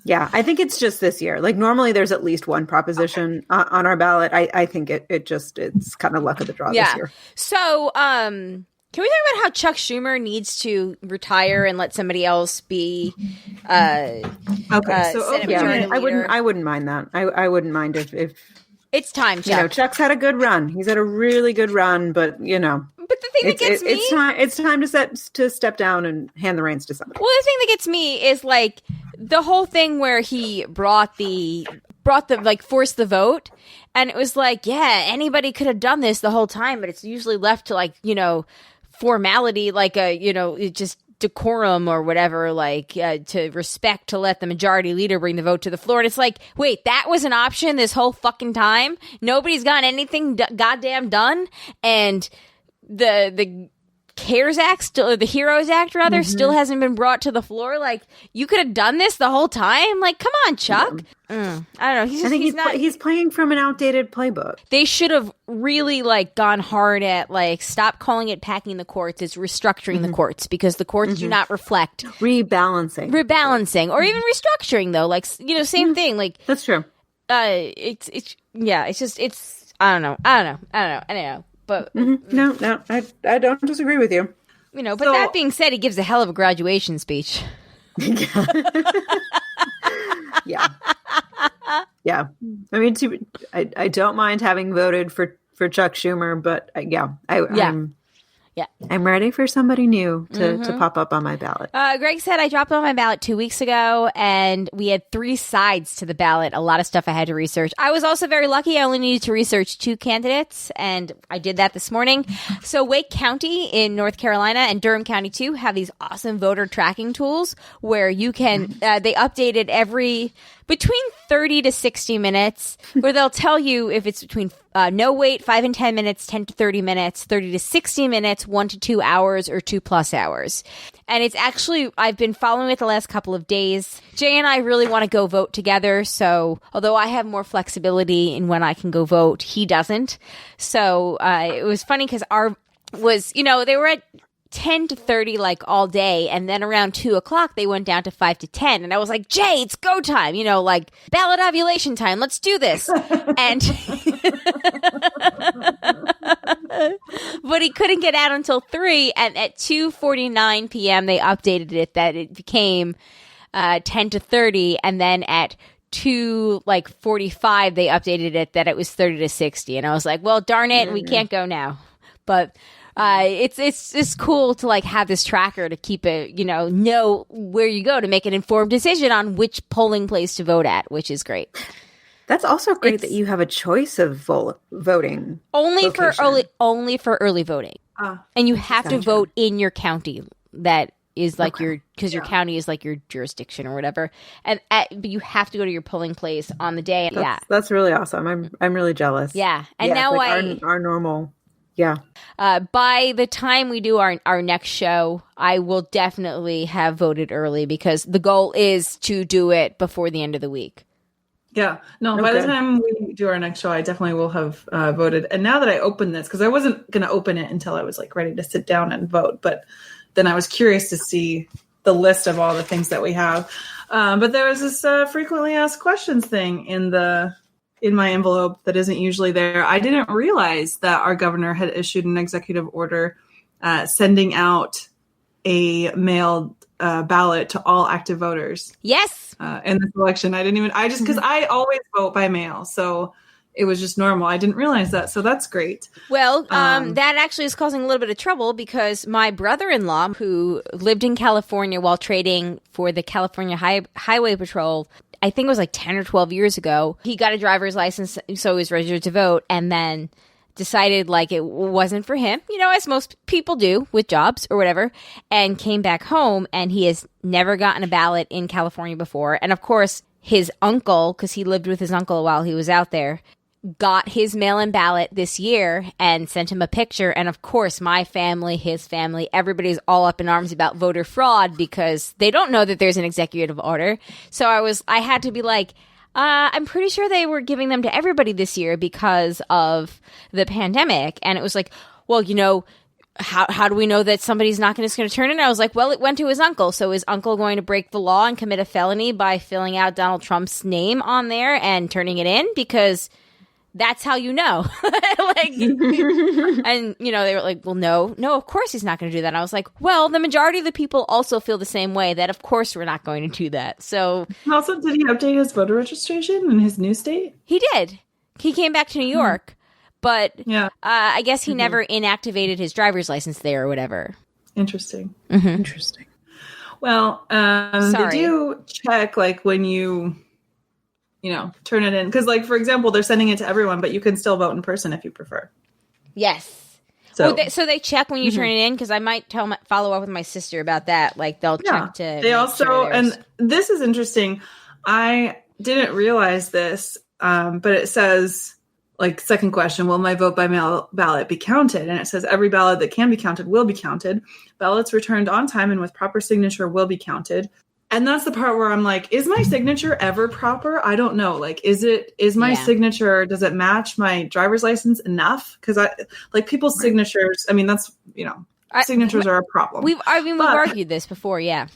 Yeah, I think it's just this year. Like normally there's at least one proposition on our ballot. I think it's kind of luck of the draw this year. So, can we talk about how Chuck Schumer needs to retire and let somebody else be? Okay, so I wouldn't mind that. I wouldn't mind if it's time. Chuck. Chuck's had a good run. He's had a really good run, but But the thing that gets me, it's time to step down and hand the reins to somebody. Well, the thing that gets me is like the whole thing where he forced the vote, and it was like, yeah, anybody could have done this the whole time, but it's usually left to formality, just decorum or whatever, to respect, to let the majority leader bring the vote to the floor. And it's like, wait, that was an option this whole fucking time? Nobody's gotten anything goddamn done? And the CARES Act, the HEROES Act, rather, still hasn't been brought to the floor. Like, you could have done this the whole time? Like, come on, Chuck. I don't know. He's playing from an outdated playbook. They should have really, gone hard at, stop calling it packing the courts. It's restructuring the courts, because the courts do not reflect. Rebalancing. Or even restructuring, though. Same thing. That's true. I don't know. But no, I don't disagree with you. But that being said, he gives a hell of a graduation speech. Yeah. I mean, I don't mind having voted for Chuck Schumer, but Yeah. I'm ready for somebody new to pop up on my ballot. Greg said I dropped on my ballot 2 weeks ago, and we had 3 sides to the ballot. A lot of stuff I had to research. I was also very lucky. I only needed to research 2 candidates, and I did that this morning. So Wake County in North Carolina and Durham County too have these awesome voter tracking tools where you can, they updated between 30 to 60 minutes, where they'll tell you if it's between no wait, 5 and 10 minutes, 10 to 30 minutes, 30 to 60 minutes, 1 to 2 hours, or 2+ hours. And it's actually, I've been following it the last couple of days. Jay and I really want to go vote together. So although I have more flexibility in when I can go vote, he doesn't. So it was funny because they were at 10 to 30 like all day, and then around 2 o'clock they went down to 5 to 10, and I was like, Jay, it's go time, like ballot ovulation time, let's do this. And but he couldn't get out until 3, and at 2:49 p.m. they updated it that it became 10 to 30, and then at 2:45 they updated it that it was 30 to 60, and I was like, well, darn it, we can't go now. But it's cool to like have this tracker to keep it, know where you go to make an informed decision on which polling place to vote at, which is great. That's also great that you have a choice of voting. Only for early voting. And you have to vote in your county. That is like your county is like your jurisdiction or whatever. And but you have to go to your polling place on the day. That's really awesome. I'm really jealous. Yeah. And now like our normal. Yeah. By the time we do our next show, I will definitely have voted early because the goal is to do it before the end of the week. Yeah. No, by the time we do our next show, I definitely will have voted. And now that I open this, because I wasn't going to open it until I was like ready to sit down and vote, but then I was curious to see the list of all the things that we have. But there was this frequently asked questions thing in my envelope that isn't usually there. I didn't realize that our governor had issued an executive order sending out a mailed ballot to all active voters. Yes. In this election. Because I always vote by mail. So it was just normal. I didn't realize that. So that's great. Well, that actually is causing a little bit of trouble because my brother-in-law, who lived in California while trading for the California Highway Patrol, I think it was like 10 or 12 years ago, he got a driver's license, so he was registered to vote, and then decided like it wasn't for him, as most people do with jobs or whatever, and came back home, and he has never gotten a ballot in California before. And of course, his uncle, because he lived with his uncle while he was out there, got his mail-in ballot this year and sent him a picture. And of course, my family, his family, everybody's all up in arms about voter fraud because they don't know that there's an executive order. So I had to be like, I'm pretty sure they were giving them to everybody this year because of the pandemic. And it was like, well, how do we know that somebody's not just going to turn it? And I was like, well, it went to his uncle. So is uncle going to break the law and commit a felony by filling out Donald Trump's name on there and turning it in? Because that's how you know. And, they were like, well, no, of course he's not going to do that. And I was like, well, the majority of the people also feel the same way, that of course we're not going to do that. So also, did he update his voter registration in his new state? He did. He came back to New York, but I guess he never inactivated his driver's license there or whatever. Interesting. Mm-hmm. Interesting. Well, they do check like when you turn it in. Because, like, for example, they're sending it to everyone, but you can still vote in person if you prefer. Yes. So, they check when you turn it in? Because I might follow up with my sister about that. Like, they'll check to. They also, and this is interesting. I didn't realize this, but it says, like, second question, will my vote by mail ballot be counted? And it says every ballot that can be counted will be counted. Ballots returned on time and with proper signature will be counted. And that's the part where I'm like, is my signature ever proper? I don't know. Like, is my signature, does it match my driver's license enough? Because people's signatures, I mean, that's, signatures are a problem. We've argued this before. Yeah.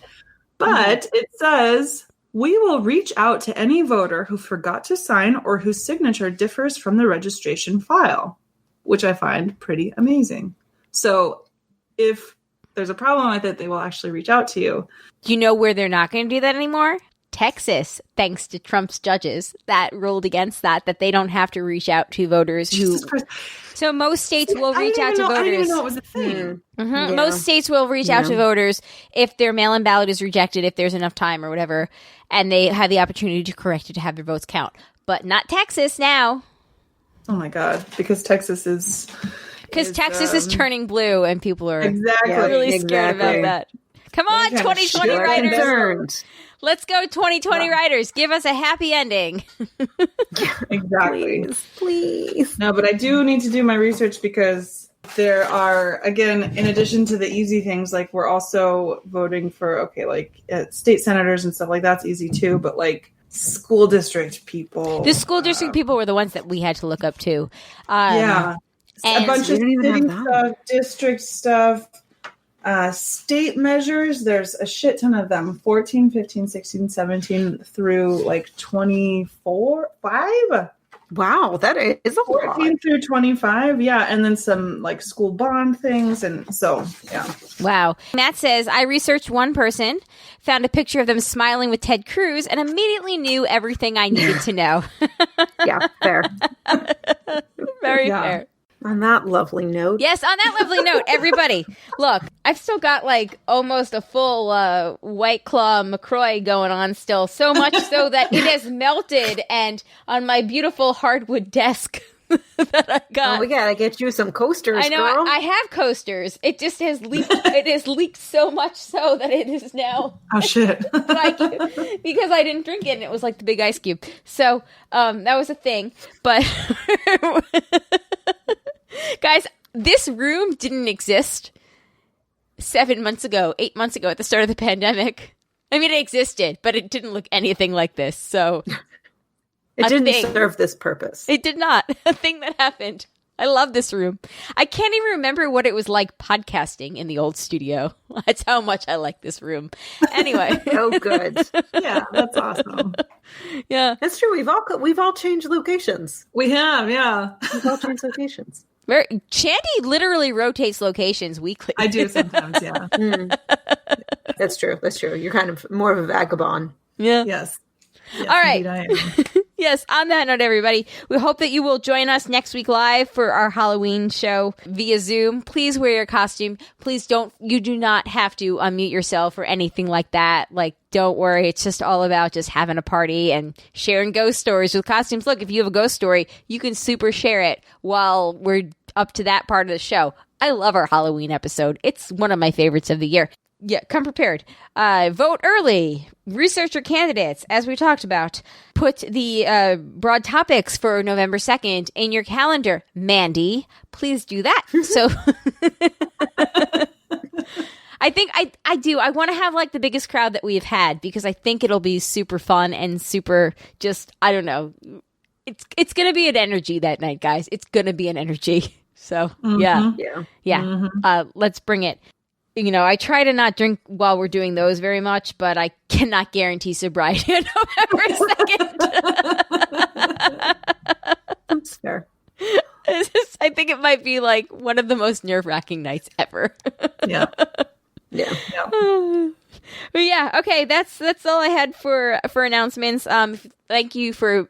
But it says we will reach out to any voter who forgot to sign or whose signature differs from the registration file, which I find pretty amazing. So if there's a problem with it, they will actually reach out to you. Do you know where they're not going to do that anymore? Texas, thanks to Trump's judges that ruled against that they don't have to reach out to voters who. So most states will reach out to voters. I didn't even know it was a thing. Mm-hmm. Yeah. Most states will reach out to voters if their mail-in ballot is rejected, if there's enough time or whatever, and they have the opportunity to correct it to have their votes count. But not Texas now. Oh my God! Because Texas is turning blue, and people are really scared about that. Come on, 2020 writers! Let's go, 2020 writers! Give us a happy ending. Exactly, please. No, but I do need to do my research because there are, again, in addition to the easy things, like we're also voting for state senators and stuff like that's easy too, but like. School district people. The school district people were the ones that we had to look up to. And a bunch of city stuff, district stuff, state measures. There's a shit ton of them. 14, 15, 16, 17 through like 24, 5. Wow, that is a 14 lot. through 25, yeah. And then some like school bond things. And so, yeah. Wow. Matt says, I researched one person, found a picture of them smiling with Ted Cruz, and immediately knew everything I needed to know. Yeah, fair. Very fair. On that lovely note. Yes, on that lovely note, everybody. Look, I've still got like almost a full White Claw McCroix going on still. So much so that it has melted and on my beautiful hardwood desk that I got. Oh, we gotta get you some coasters, I know, girl. I have coasters. It just has leaked. It has leaked so much so that it is now. Oh, shit. Like, because I didn't drink it and it was like the big ice cube. So that was a thing. But... Guys, this room didn't exist 7 months ago, 8 months ago at the start of the pandemic. I mean, it existed, but it didn't look anything like this. So it didn't serve this purpose. It did not. A thing that happened. I love this room. I can't even remember what it was like podcasting in the old studio. That's how much I like this room. Anyway. Oh, good. Yeah, that's awesome. Yeah. That's true. We've all changed locations. We have, yeah. We've all changed locations. Shandy literally rotates locations weekly. I do sometimes, yeah. That's true. You're kind of more of a vagabond. Yeah. Yes. All right. Yes, on that note, everybody, we hope that you will join us next week live for our Halloween show via Zoom. Please wear your costume. You do not have to unmute yourself or anything like that. Like, don't worry. It's just all about just having a party and sharing ghost stories with costumes. Look, if you have a ghost story, you can super share it while we're up to that part of the show. I love our Halloween episode. It's one of my favorites of the year. Yeah, come prepared. Vote early. Research your candidates, as we talked about. Put the broad topics for November 2nd in your calendar. Mandy, please do that. So I think I do. I want to have like the biggest crowd that we've had because I think it'll be super fun and super just, I don't know. It's going to be an energy that night, guys. It's going to be an energy. So, yeah. Mm-hmm. Let's bring it. You know, I try to not drink while we're doing those very much, but I cannot guarantee sobriety on November 2nd. That's fair. I think it might be like one of the most nerve-wracking nights ever. Yeah. Yeah. But yeah, okay, that's all I had for announcements. Thank you for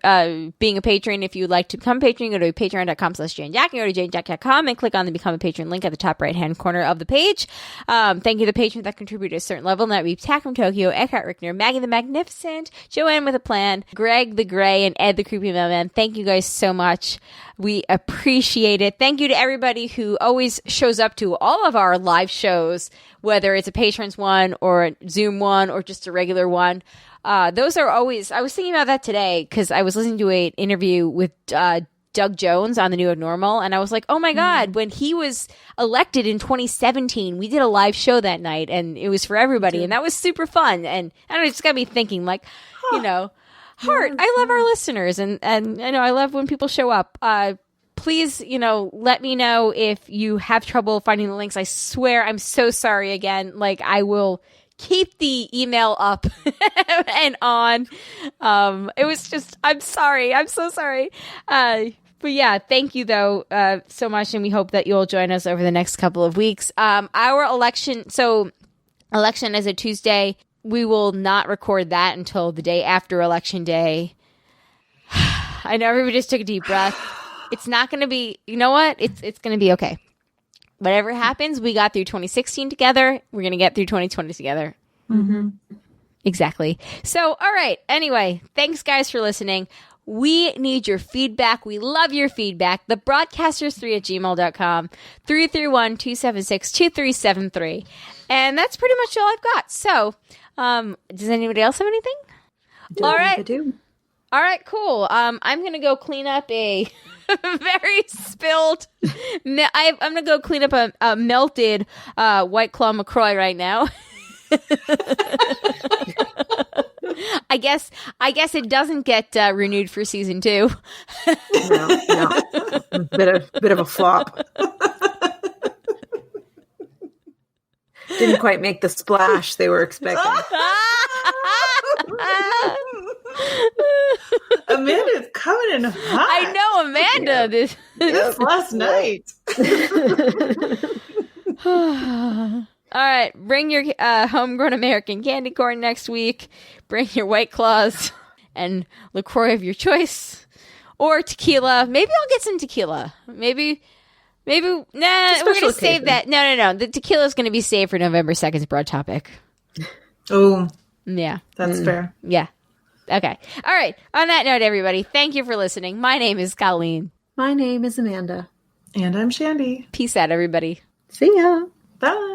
being a patron. If you would like to become a patron, go to patreon.com/JaneJack. Go to janejack.com and click on the Become a Patron link at the top right-hand corner of the page. Thank you to the patrons that contribute at a certain level, and that would be Tack from Tokyo, Eckhart Rickner, Maggie the Magnificent, Joanne with a Plan, Greg the Gray, and Ed the Creepy Mailman. Thank you guys so much. We appreciate it. Thank you to everybody who always shows up to all of our live shows, whether it's a patrons one or a Zoom one or just a regular one. Those are always, I was thinking about that today because I was listening to an interview with Doug Jones on The New Abnormal, and I was like, oh my God, when he was elected in 2017, we did a live show that night, and it was for everybody, and that was super fun. And I don't know, it just got me thinking, like, you know, heart, I love our listeners, and I know I love when people show up. Please, you know, let me know if you have trouble finding the links. I swear, I'm so sorry again. Like, I will keep the email up and on. It was just, I'm sorry. I'm so sorry. But yeah, thank you though, so much. And we hope that you'll join us over the next couple of weeks. Our election is a Tuesday. we will not record that until the day after Election Day. I know everybody just took a deep breath. It's not going to be, you know what? It's going to be okay. Whatever happens, we got through 2016 together. We're going to get through 2020 together. Mm-hmm. Exactly. So, all right. Anyway, thanks guys for listening. We need your feedback. We love your feedback. Thebroadcasters3@gmail.com, 331-276-2373. And that's pretty much all I've got. So, does anybody else have anything? All right. I do. All right, cool. I'm going to go clean up a very spilled... I'm going to go clean up a melted White Claw McCroix right now. I guess it doesn't get renewed for season 2. No. Bit of a flop. Didn't quite make the splash they were expecting. Amanda's coming in hot. I know, Amanda. Yeah. This last night. All right, bring your homegrown American candy corn next week. Bring your White Claws and LaCroix of your choice, or tequila. Maybe I'll get some we're gonna save that. No. The tequila is gonna be saved for November 2nd's broad topic. Oh, yeah, that's fair. Yeah. Okay. All right. On that note, everybody, thank you for listening. My name is Colleen. My name is Amanda. And I'm Shandy. Peace out, everybody. See ya. Bye.